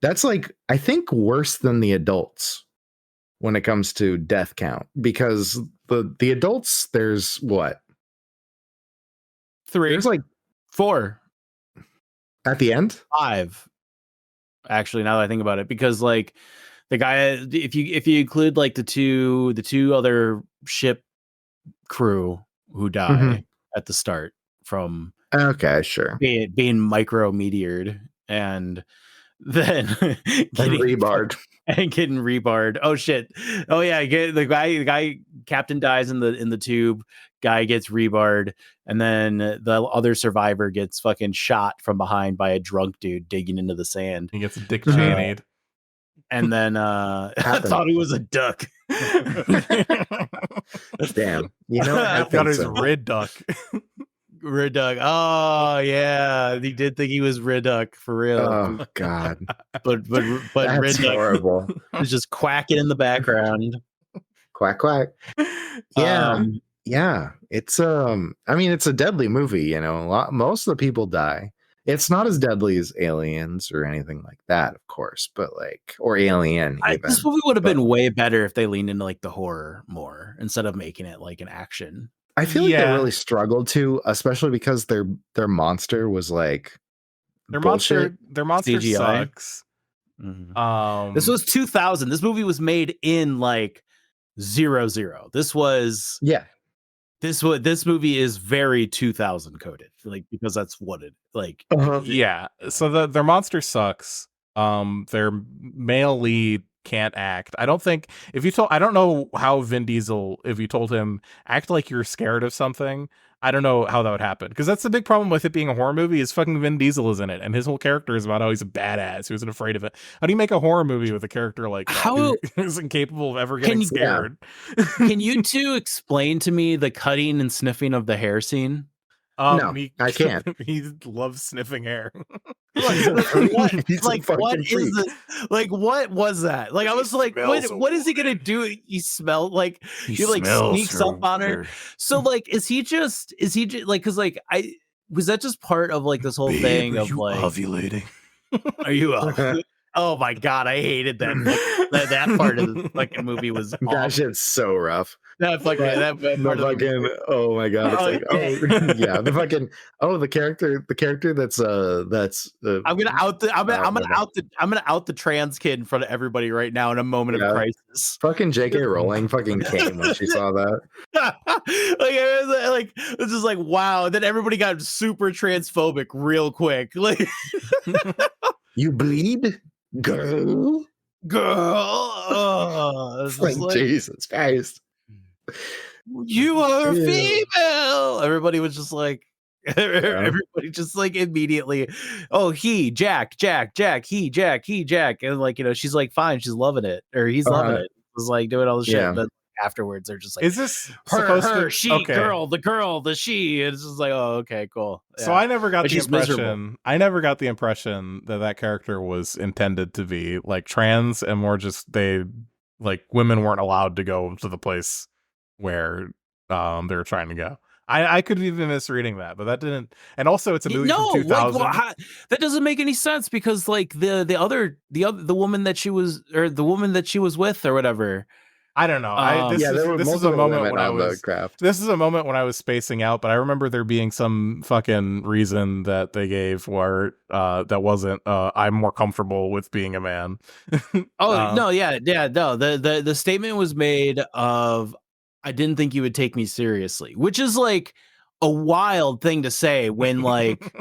That's like, I think, worse than the adults when it comes to death count, because the adults, there's what? 3. There's like 4 at the end. 5. Actually, now that I think about it, because like the guy, if you include like the two other ship crew who die at the start from sure being micro-meteored and then getting rebarred. And getting rebarred. Oh shit. Oh yeah, the guy captain dies in the tube, guy gets rebarred, and then the other survivor gets fucking shot from behind by a drunk dude digging into the sand. He gets Dick Cheney'd. And then I thought he was a duck. Damn. You know, I thought it was Riddick. Riddick. Oh yeah, he did think he was Riddick for real. Oh god. but That's Riddick horrible. was just quacking in the background. Quack quack. Yeah. It's I mean, it's a deadly movie, you know. Most of the people die. It's not as deadly as Aliens or anything like that, of course, but like, or Alien. This movie would have been way better if they leaned into like the horror more instead of making it like an action. I feel like they really struggled to, especially because their monster was like their bullshit. monster CGI. sucks. Mm-hmm. This was 2000. This movie was made in like 00. This movie is very 2000 coded, like, because that's what it like. Yeah. So their monster sucks. Their male lead can't act. I don't think I don't know how Vin Diesel, if you told him act like you're scared of something, I don't know how that would happen, because that's the big problem with it being a horror movie is fucking Vin Diesel is in it, and his whole character is about how he's a badass who isn't afraid of it. How do you make a horror movie with a character like that who is incapable of ever getting scared? Can you two explain to me the cutting and sniffing of the hair scene? No, I can't. He loves sniffing hair. What is this? Like, what was that? Like, I was like, what is he gonna do? He smelled like he like sneaks up on her. So like, is he just like, because like was that just part of like this whole thing of like ovulating? Are you oh my god, I hated that. That part of the fucking movie was that shit's so rough. That fucking oh my god, it's the character that's I'm gonna out the trans kid in front of everybody right now in a moment of crisis. Fucking J.K. Rowling fucking came when she saw that. It's just like, wow. And then everybody got super transphobic real quick. Like, you bleed, girl. Like, Jesus Christ. You are a female. Everybody was just like, everybody just like immediately, oh, he Jack, he Jack, and like, you know, she's like, fine, she's loving it, or he's loving it. It was like doing all the shit, but afterwards they're just like, is this her, she, girl, the she? It's just like, oh, okay, cool. Yeah. So I never got the impression. Miserable. I never got the impression that character was intended to be like trans, and more just they like women weren't allowed to go to the place where they were trying to go. I could be misreading that, but that didn't. And also, it's a movie from 2000. That doesn't make any sense, because like the woman that she was, or the woman that she was with or whatever, I don't know. This is a moment when I was this is a moment when I was spacing out, but I remember there being some fucking reason that they gave where that wasn't I'm more comfortable with being a man. No. The statement was made of I didn't think you would take me seriously, which is like a wild thing to say when like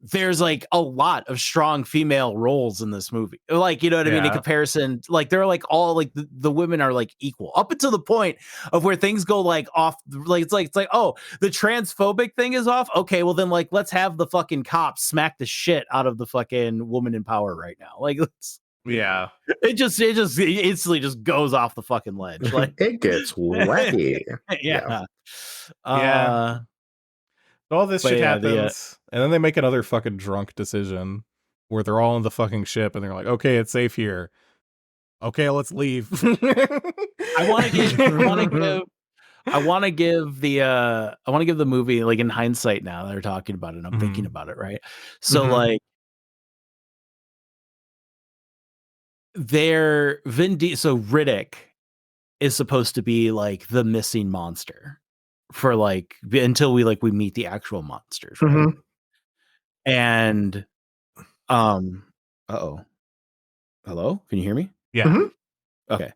there's like a lot of strong female roles in this movie. Like, you know what I mean? In comparison, like they're like all like the women are like equal up until the point of where things go like off. Like, it's like, oh, the transphobic thing is off. Okay. Well then like, let's have the fucking cops smack the shit out of the fucking woman in power right now. Like, it instantly just goes off the fucking ledge. Like it gets wacky. All this shit happens, and then they make another fucking drunk decision where they're all on the fucking ship, and they're like, "Okay, it's safe here. Okay, let's leave." I want to give the movie, like in hindsight now that they're talking about it, I'm thinking about it, right? So like so Riddick is supposed to be like the missing monster for like until we meet the actual monsters, right? And hello, can you hear me? Okay.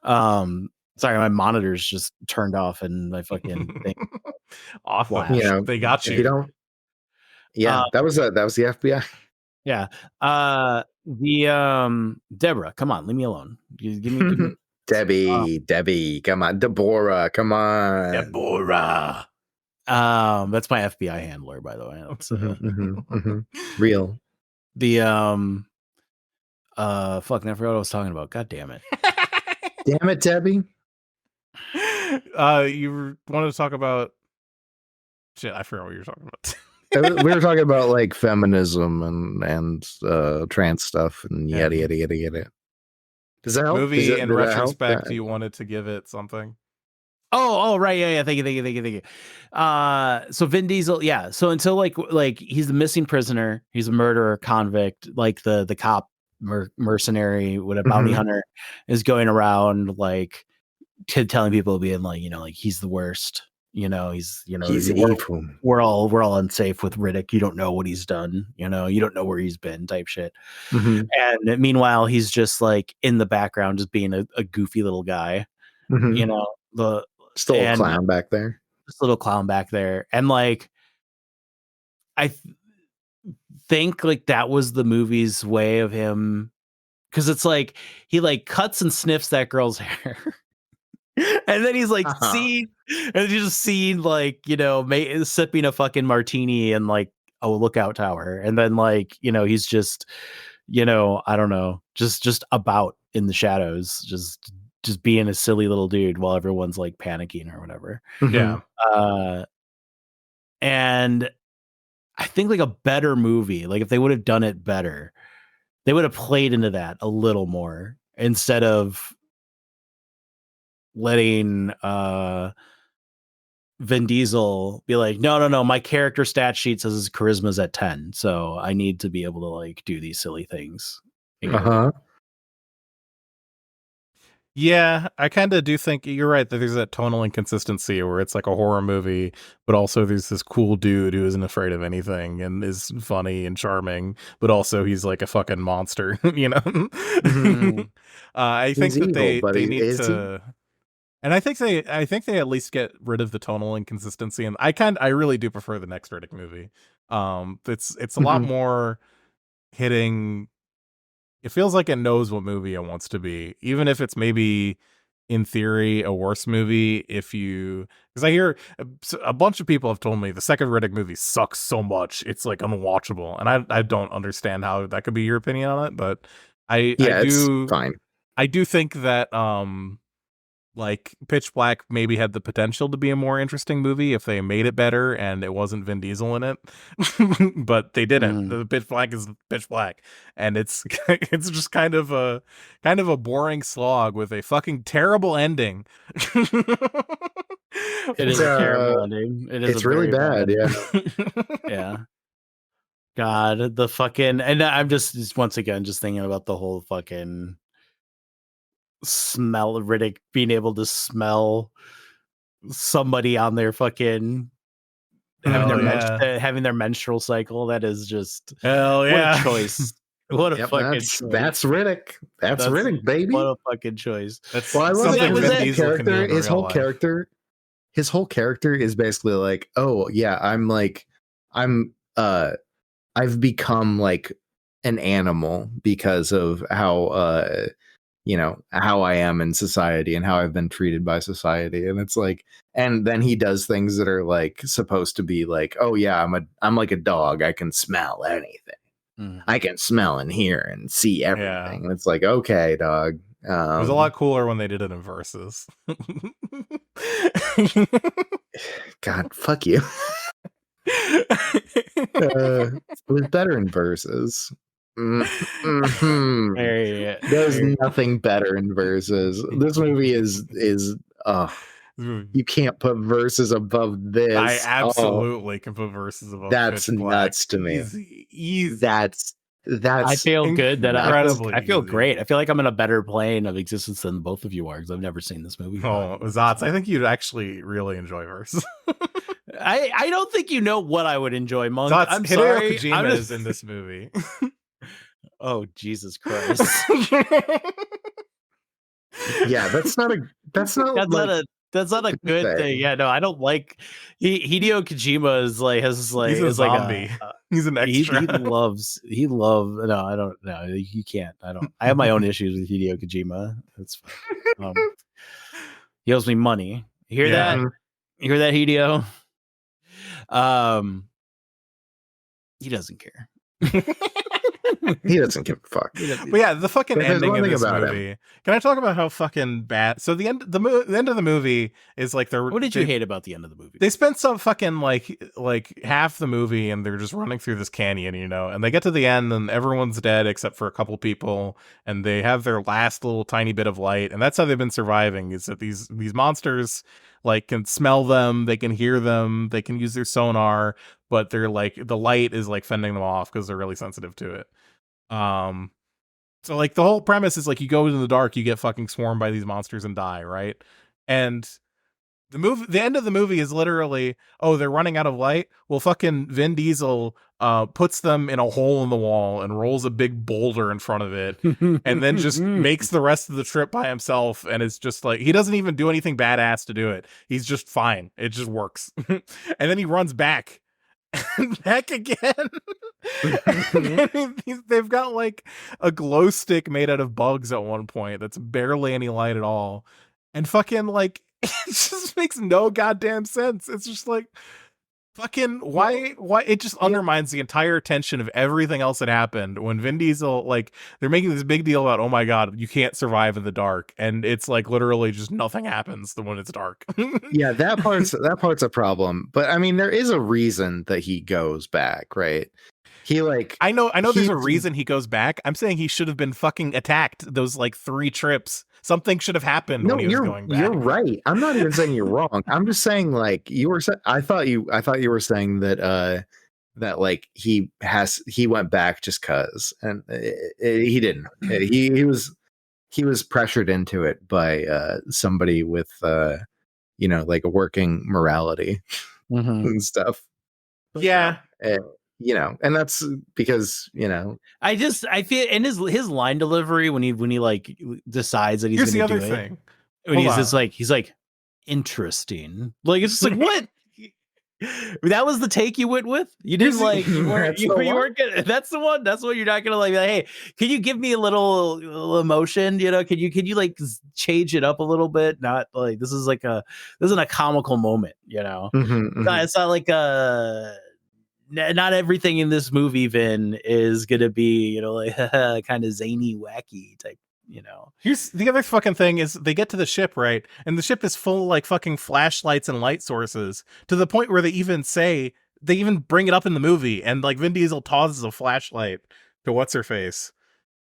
Sorry, my monitor's just turned off and my fucking thing off. They got you. You don't. That was the FBI. Yeah. Deborah, come on, leave me alone. Give me Debbie, come on. Deborah, come on. Deborah. That's my FBI handler, by the way. Real. The fuck, I forgot what I was talking about. God damn it. Damn it, Debbie. You wanted to talk about shit. I forgot what you were talking about. We were talking about like feminism and trans stuff and yada. Does that help? Movie in retrospect, you wanted to give it something? Oh, right, yeah. Thank you. So Vin Diesel, so until like he's the missing prisoner, he's a murderer, convict, like the cop mercenary, what a bounty hunter is going around like telling people, being like, you know, like he's the worst. You know, he's evil. We're all unsafe with Riddick. You don't know what he's done. You know, you don't know where he's been, type shit. And meanwhile, he's just like in the background, just being a goofy little guy. You know, just a little clown back there. This little clown back there, and like, I think like that was the movie's way of him, because it's like he like cuts and sniffs that girl's hair. And then he's like seen like, you know, sipping a fucking martini in like a lookout tower, and then like, you know, he's just, you know, I don't know, just about in the shadows, just being a silly little dude while everyone's like panicking or whatever. And I think like a better movie, like if they would have done it better, they would have played into that a little more instead of letting Vin Diesel be like, no, my character stat sheet says his charisma's at 10, so I need to be able to like do these silly things. Yeah, I kind of do think you're right that there's that tonal inconsistency where it's like a horror movie, but also there's this cool dude who isn't afraid of anything and is funny and charming, but also he's like a fucking monster, you know? I think that they need to... And I think they at least get rid of the tonal inconsistency, and I really do prefer the next Riddick movie. It's a lot more hitting. It feels like it knows what movie it wants to be, even if it's maybe in theory a worse movie. Because I hear a bunch of people have told me the second Riddick movie sucks so much it's like unwatchable, and I don't understand how that could be your opinion on it, but it's fine. I do think that like Pitch Black maybe had the potential to be a more interesting movie if they made it better and it wasn't Vin Diesel in it, but they didn't. The Pitch Black is Pitch Black, and it's just kind of a boring slog with a fucking terrible ending. It is a terrible ending. It's really bad. Yeah. God, the fucking, and I'm just once again just thinking about the whole fucking smell Riddick being able to smell somebody on their fucking having their menstrual cycle. That is just Hell yeah. what a choice. What a fucking choice. That's Riddick. That's Riddick, baby. What a fucking choice. That's Well, I love something that Vin Diesel can do in his real whole life. character. His whole character is basically like, oh yeah, I've become like an animal because of how how I am in society and how I've been treated by society. And it's like, and then he does things that are like supposed to be like, oh yeah, I'm like a dog. I can smell anything. I can smell and hear and see everything. Yeah. And it's like, okay, dog. It was a lot cooler when they did it in verses. God, fuck you. It was better in verses. Mm-hmm. There's nothing better in verses. This movie is you can't put verses above this. I absolutely can put verses above. That's Pitch Black. nuts to me. Easy. That's I feel good that I feel easy. great. I feel like I'm in a better plane of existence than both of you are because I've never seen this movie. Oh, Zotz, I think you'd actually really enjoy verses. I don't think you know what I would enjoy, Monk. Zotz, I'm Hideo sorry. Kojima is in this movie. Oh, Jesus Christ. yeah, that's not a good thing. Yeah, no, I don't like Hideo Kojima is like he's a zombie. He's an extra. He loves no, I don't know. You can't. I have my own issues with Hideo Kojima. That's he owes me money. You hear that? You hear that, Hideo? He doesn't care. He doesn't give a fuck. But yeah, the fucking ending of this movie. Can I talk about how fucking bad? So the end of the movie is like what did you hate about the end of the movie? They spent some fucking like half the movie and they're just running through this canyon, and they get to the end and everyone's dead except for a couple people, and they have their last little tiny bit of light, and that's how they've been surviving. Is that these monsters like can smell them, they can hear them, they can use their sonar, but they're like the light is like fending them off because they're really sensitive to it. So like the whole premise is like you go into the dark, you get fucking swarmed by these monsters and die, right? And the end of the movie is literally, oh, they're running out of light. Well, fucking Vin Diesel puts them in a hole in the wall and rolls a big boulder in front of it, and then just makes the rest of the trip by himself. And it's just like he doesn't even do anything badass to do it. He's just fine. It just works. And then he runs back. Back again. They've got like a glow stick made out of bugs at one point that's barely any light at all, and fucking like it just makes no goddamn sense. It's just like fucking why it just undermines the entire tension of everything else that happened when Vin Diesel, like, they're making this big deal about, oh my god, you can't survive in the dark, and it's like literally just nothing happens when it's dark. Yeah, that part's a problem, but I mean there is a reason that he goes back, right? He like I know there's a reason he goes back. I'm saying he should have been fucking attacked those like 3 trips. Something should have happened when he was going back. You're right. I'm not even saying you're wrong. I'm just saying like I thought you were saying that that like he went back just cuz, and he didn't. He was pressured into it by somebody with like a working morality and stuff. Yeah. And that's because I feel in his line delivery when he like decides that he's Here's the gonna other do thing. it, when he's like interesting, like it's just like what. That was the take you went with? You didn't like you weren't gonna, that's the one. That's what you're not gonna like. Hey, can you give me a little emotion? Can you like change it up a little bit? Not like this isn't a comical moment. It's not like not everything in this movie, Vin, is gonna be like kind of zany, wacky type. Here's the other fucking thing is they get to the ship, right? And the ship is full of like fucking flashlights and light sources to the point where they even bring it up in the movie, and like Vin Diesel tosses a flashlight to what's her face,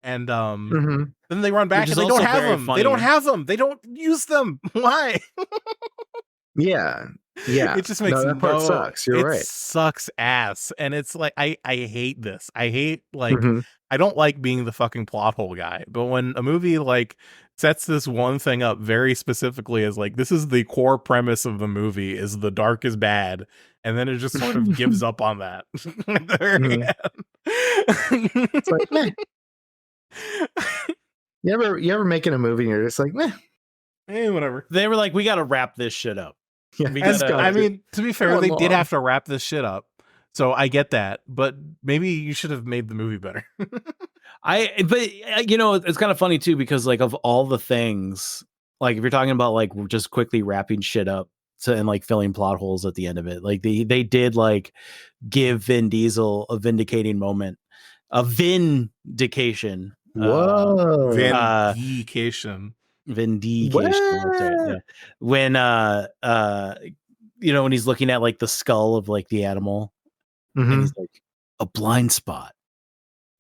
and then they run back and they don't have them. They don't have them. They don't use them. Why? Yeah. It just makes that part sucks. You're right. It sucks ass, and it's like I hate this. I hate like I don't like being the fucking plot hole guy, but when a movie like sets this one thing up very specifically as like this is the core premise of the movie is the dark is bad, and then it just sort of gives up on that at the very end. It's like, meh. You ever making a movie and you're just like, meh. Whatever. They were like, we got to wrap this shit up. Yeah, I mean, to be fair, they did long. have to wrap this shit up. So I get that, but maybe you should have made the movie better. But you know, it's kind of funny too, because like of all the things, like if you're talking about like just quickly wrapping shit up and like filling plot holes at the end of it, like they did like give Vin Diesel a vindicating moment, a vindication. Whoa. Vindication. Vindication. That's right, yeah. When you know, when he's looking at like the skull of like the animal, and he's like, a blind spot.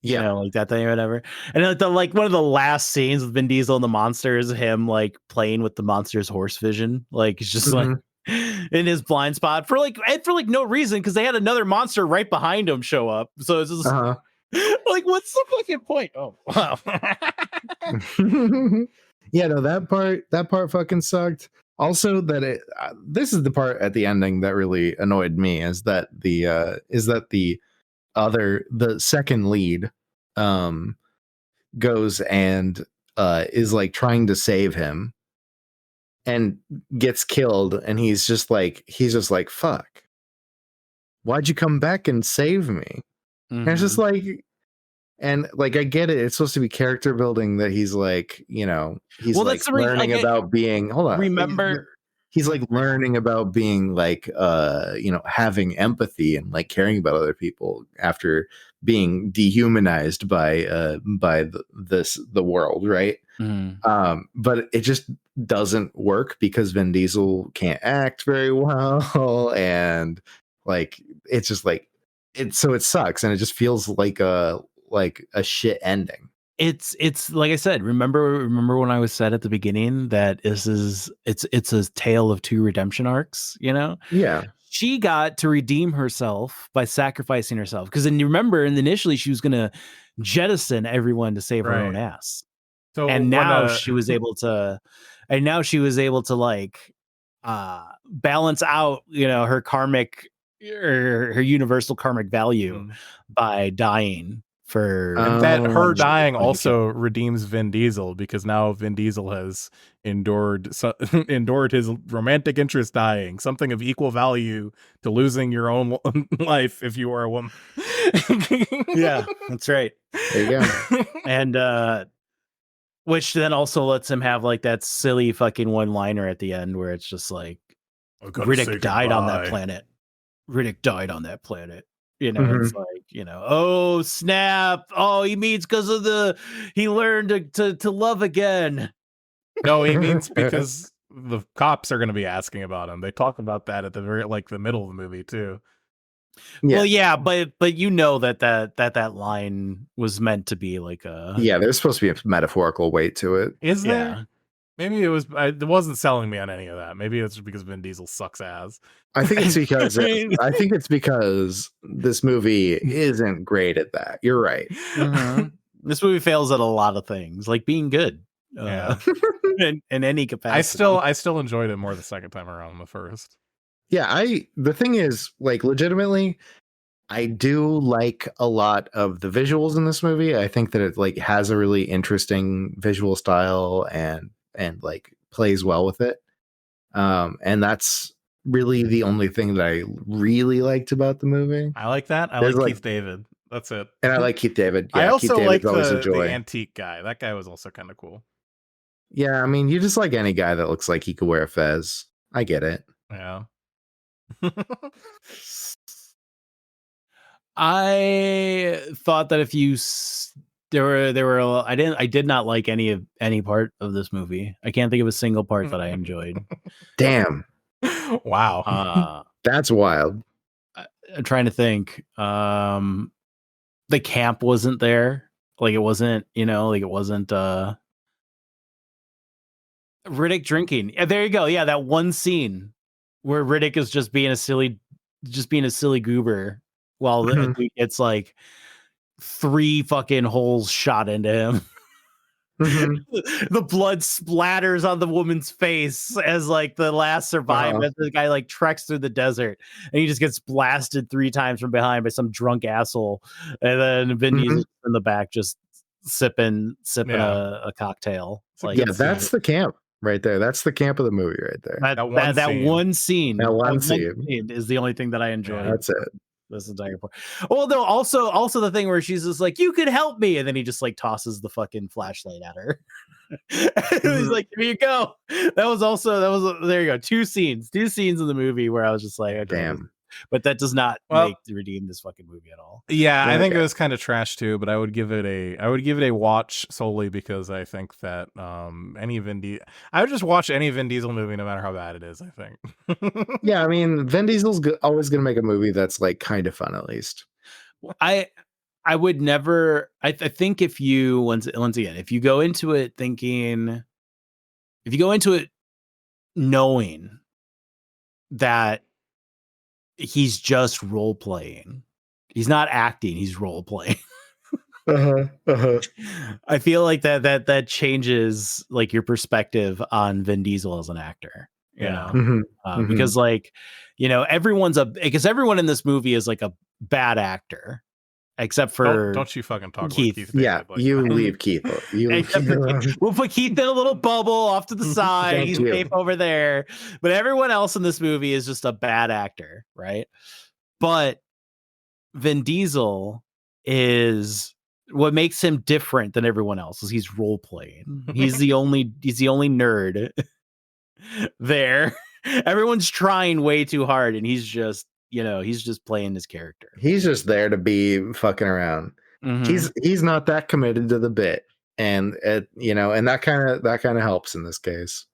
Yeah, you know, like that thing or whatever. And like one of the last scenes with Vin Diesel and the monster is him like playing with the monster's horse vision. Like he's just like in his blind spot for like no reason, because they had another monster right behind him show up. So it's just like, what's the fucking point? Oh wow. Yeah, no, that part fucking sucked. Also, that this is the part at the ending that really annoyed me, is that the second lead goes and is like trying to save him and gets killed, and he's just like fuck, why'd you come back and save me? And it's just like, and like, I get it, it's supposed to be character building that he's like, you know, he's like learning about being, he's like learning about being like you know, having empathy and like caring about other people after being dehumanized by the world, right? But it just doesn't work because Vin Diesel can't act very well, and like it's just like it sucks, and it just feels like a shit ending. It's like I said, remember when I was said at the beginning that it's a tale of two redemption arcs, you know? Yeah. She got to redeem herself by sacrificing herself, because then you remember initially she was going to jettison everyone to save her own ass. So and now she was able to like balance out, you know, her karmic or her universal karmic value by dying. And that her dying also redeems Vin Diesel, because now Vin Diesel has endured his romantic interest dying, something of equal value to losing your own life if you are a woman. Yeah, that's right. There you go. And which then also lets him have like that silly fucking one-liner at the end where it's just like, Riddick died on that planet. Riddick died on that planet. You know, it's like, you know, oh snap! Oh, he means because of he learned to love again. No, he means because the cops are going to be asking about him. They talk about that at the very the middle of the movie too. Yeah. Well, yeah, but you know that line was meant to be like a there's supposed to be a metaphorical weight to it. Is there? Maybe it wasn't selling me on any of that. Maybe it's because Vin Diesel sucks ass. I think it's because this movie isn't great at that. You're right. This movie fails at a lot of things, like being good. In any capacity. I still enjoyed it more the second time around than the first. Yeah, the thing is, like, legitimately, I do like a lot of the visuals in this movie. I think that it like has a really interesting visual style and like plays well with it. And that's really the only thing that I really liked about the movie. I like that. I like Keith David. That's it. And I like Keith David. Yeah, I also like the antique guy. That guy was also kind of cool. Yeah, I mean, you just like any guy that looks like he could wear a fez. I get it. Yeah. I thought that if you I did not like any part of this movie. I can't think of a single part that I enjoyed. Damn. Wow. That's wild. I'm trying to think. The camp wasn't there. Like it wasn't, you know, like it wasn't Riddick drinking. Yeah, there you go. Yeah, that one scene where Riddick is just being a silly goober while it's like 3 fucking holes shot into him. The blood splatters on the woman's face as like the last survivor. The guy like treks through the desert and he just gets blasted 3 times from behind by some drunk asshole. And then Vin Diesel in the back just sipping a cocktail. Like, that's the camp right there. That's the camp of the movie right there. That one scene. That one scene is the only thing that I enjoy. That's it. This entire part. Well, no, also the thing where she's just like, "You could help me," and then he just like tosses the fucking flashlight at her. He's like, "Here you go." There you go. Two scenes in the movie where I was just like, okay. "Damn." But that does not redeem this fucking movie at all. Yeah, I think it was kind of trash too, but I would give it a watch solely because I think that I would just watch any Vin Diesel movie no matter how bad it is, I think. Yeah, I mean, Vin Diesel's always going to make a movie that's like kind of fun at least. I would never I think if you once again, if you go into it knowing that he's just role playing. He's not acting, he's role playing. I feel like that changes like your perspective on Vin Diesel as an actor, you know? Because like, you know, because everyone in this movie is like a bad actor. Except for don't you fucking talk Keith. About Keith. Yeah, you leave Keith. We'll put Keith in a little bubble off to the side. He's safe over there. But everyone else in this movie is just a bad actor, right? But Vin Diesel is what makes him different than everyone else is he's role playing. He's the only nerd there. Everyone's trying way too hard, and he's just playing his character. He's just there to be fucking around. He's not that committed to the bit, and and that kind of helps in this case.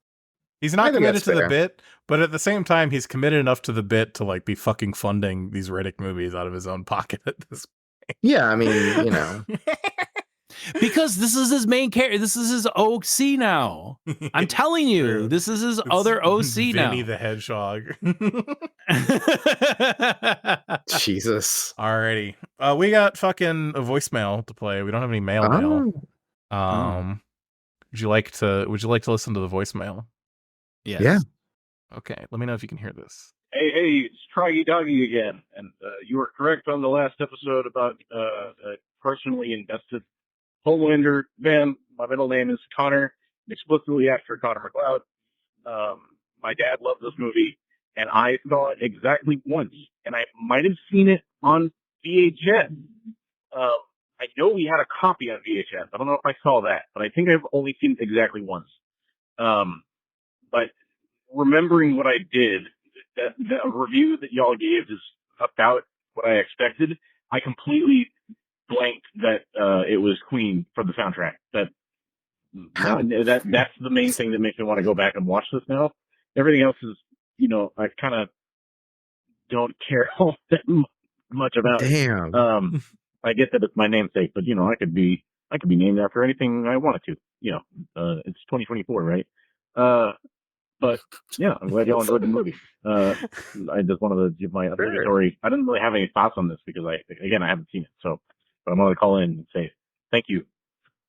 He's not committed to the bit, but at the same time, he's committed enough to the bit to like be fucking funding these Riddick movies out of his own pocket at this point. Yeah, I mean, because this is his main character. This is his OC now. I'm telling you, this is his other OC now. Vinny the Hedgehog. Jesus. Alrighty. We got fucking a voicemail to play. We don't have any mail. Would you like to listen to the voicemail? Yes. Yeah. Okay. Let me know if you can hear this. Hey, it's Troggy Doggy again. And you were correct on the last episode about personally invested Homelander fan. My middle name is Connor, explicitly after Connor McLeod. My dad loved this movie, and I saw it exactly once. And I might have seen it on VHS. I know we had a copy on VHS. I don't know if I saw that, but I think I've only seen it exactly once. But remembering what I did, the review that y'all gave is about what I expected. I completely blanked that it was Queen for the soundtrack. That's the main thing that makes me want to go back and watch this now. Everything else is, I kind of don't care all that much about. Damn. I get that it's my namesake, but I could be named after anything I wanted to. It's 2024, right? But yeah, I'm glad y'all enjoyed the movie. I just wanted to give my obligatory. I didn't really have any thoughts on this because I haven't seen it. So, but I'm going to call in and say thank you,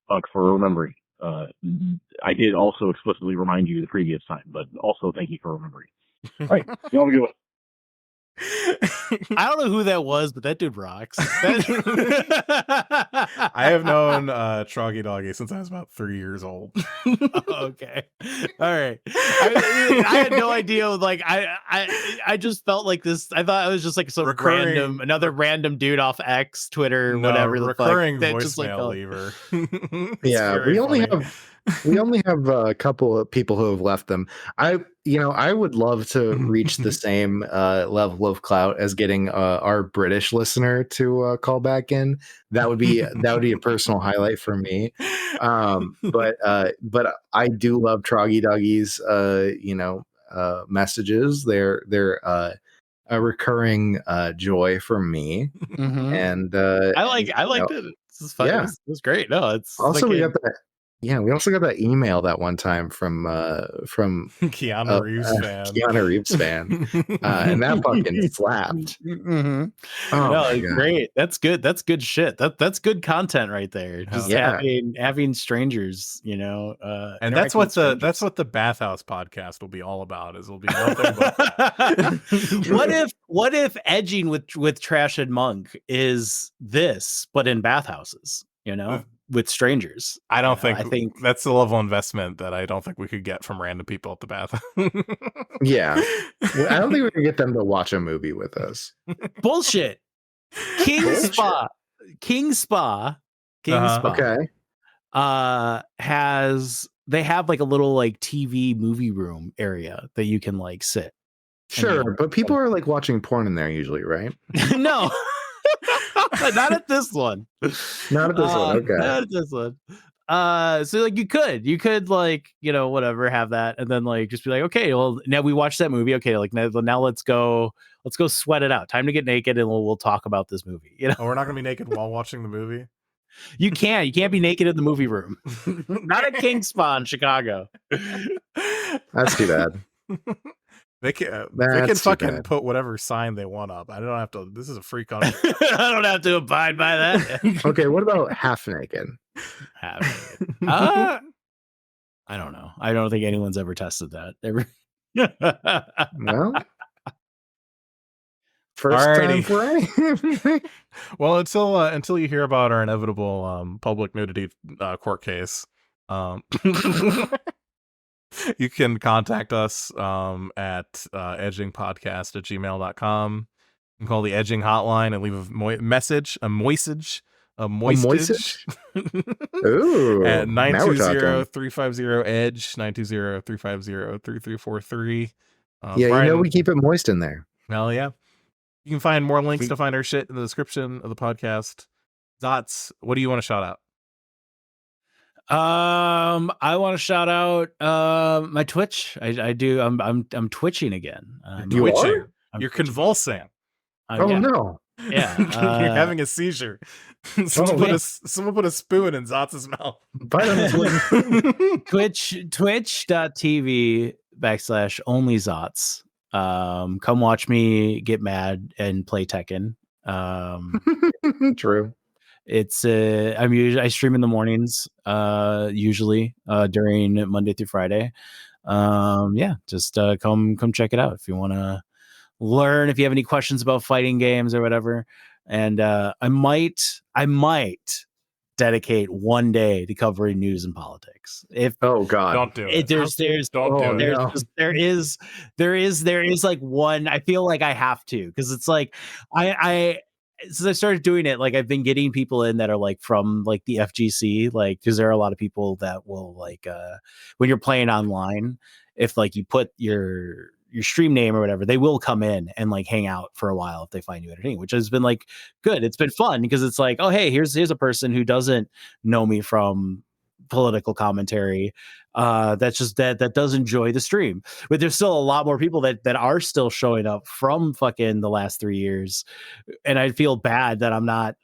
Buck, for remembering. I did also explicitly remind you the previous time, but also thank you for remembering. All right, y'all have a good one. I don't know who that was, but that dude rocks. I have known Troggy Doggy since I was about 3 years old. Okay, all right. I had no idea. Like I just felt like this. I thought it was just like some another random dude off X, Twitter, whatever. The recurring fuck, voicemail lever. Yeah, we only have a couple of people who have left them. I would love to reach the same level of clout as getting our British listener to call back in. That would be a personal highlight for me. But I do love Troggy Doggy's messages. They're a recurring joy for me. Mm-hmm. And I liked it. This is fun. Yeah. It was great. No, it's also we got Yeah, we also got that email that one time from Keanu Reeves fan. Keanu Reeves fan, and that fucking slapped. Mm-hmm. Oh no, my it's God. great. That's good. That's good shit. That's good content right there. Just Yeah. having strangers, you know. And that's interacting with what strangers. the Bathhouse podcast will be all about. Is it'll be nothing but that. what if edging with Trash and Monk is this, but in bathhouses? You know, with strangers. I don't I think think that's the level of investment that I don't think we could get from random people at the bath. Yeah, well, I don't think we can get them to watch a movie with us. bullshit. King Spa. Okay. They have like a little like TV movie room area that you can like sit. Sure, but people are like watching porn in there usually, right? No. Not at this one. Not at this one. Okay. Not at this one. So like you could like, you know, whatever, have that, and then like just be like, okay, well, now we watched that movie. Okay, like now let's go sweat it out. Time to get naked, and we'll talk about this movie. You know, Oh, we're not gonna be naked while watching the movie. you can't be naked in the movie room. Not at King Spa in Chicago. That's too bad. They can That's too fucking bad. put whatever sign they want up. I don't have to. This is a free country. I don't have to abide by that. Okay, what about half naked? I don't know. I don't think anyone's ever tested that. Well, first time for anything. Well, until you hear about our inevitable public nudity court case, you can contact us at edgingpodcast@gmail.com. You can call the Edging Hotline and leave a moistage. Ooh, at now we're talking. 920-350-EDGE, 920-350-3343. Yeah, Brian, you know we keep it moist in there. Well, yeah. You can find more links to find our shit in the description of the podcast. Zotz, what do you want to shout out? I want to shout out my Twitch. I do. I'm twitching again. You are? You're convulsing. Oh yeah. no. Yeah. You're having a seizure. Someone put a spoon in Zotz's mouth. Bite on this one. Twitch.tv/onlyzotz. Come watch me get mad and play Tekken. True. It's I stream in the mornings, usually during Monday through Friday. Just come check it out if you want to learn, if you have any questions about fighting games or whatever. And I might dedicate one day to covering news and politics. If oh god, don't do it. There is like one. I feel like I have to, because it's like I since I started doing it, like I've been getting people in that are like from like the FGC, like because there are a lot of people that will like when you're playing online, if like you put your stream name or whatever, they will come in and like hang out for a while if they find you entertaining, which has been like good. It's been fun because it's like, oh hey, here's a person who doesn't know me from political commentary, that does enjoy the stream. But there's still a lot more people that are still showing up from fucking the last 3 years, and I feel bad that I'm not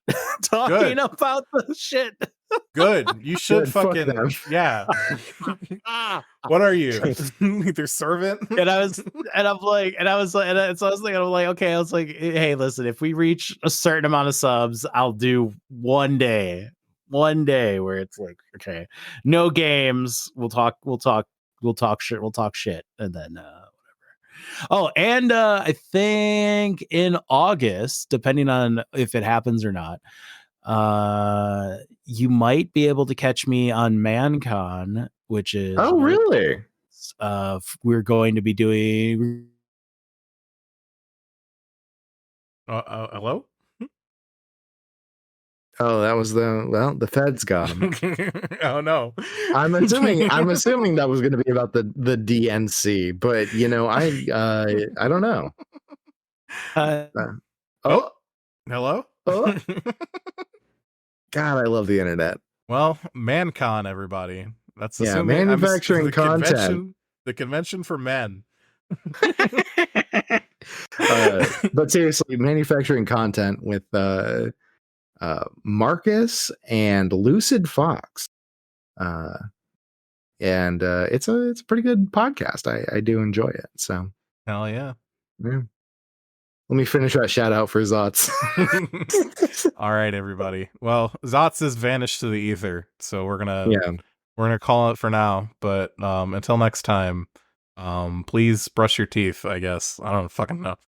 talking about the shit. Good. You should fucking yeah. What are you? Their servant? And I was like, okay, I was like, hey, listen, if we reach a certain amount of subs, I'll do one day where it's like, okay, no games. We'll talk shit, and then whatever. Oh, and I think in August, depending on if it happens or not, you might be able to catch me on ManCon, which is really? We're going to be doing. Hello? Oh, that was the feds got him. Oh no. I'm assuming that was going to be about the DNC, but you know, I don't know. Hello? Oh. God, I love the internet. Well, ManCon, everybody. That's manufacturing content. The convention for men. But seriously, manufacturing content with Marcus and Lucid Fox. And it's a pretty good podcast. I do enjoy it. So Hell yeah. yeah. Let me finish that shout out for Zotz. All right, everybody. Well, Zotz has vanished to the ether, so we're gonna call it for now. But until next time, please brush your teeth. I guess I don't fucking know.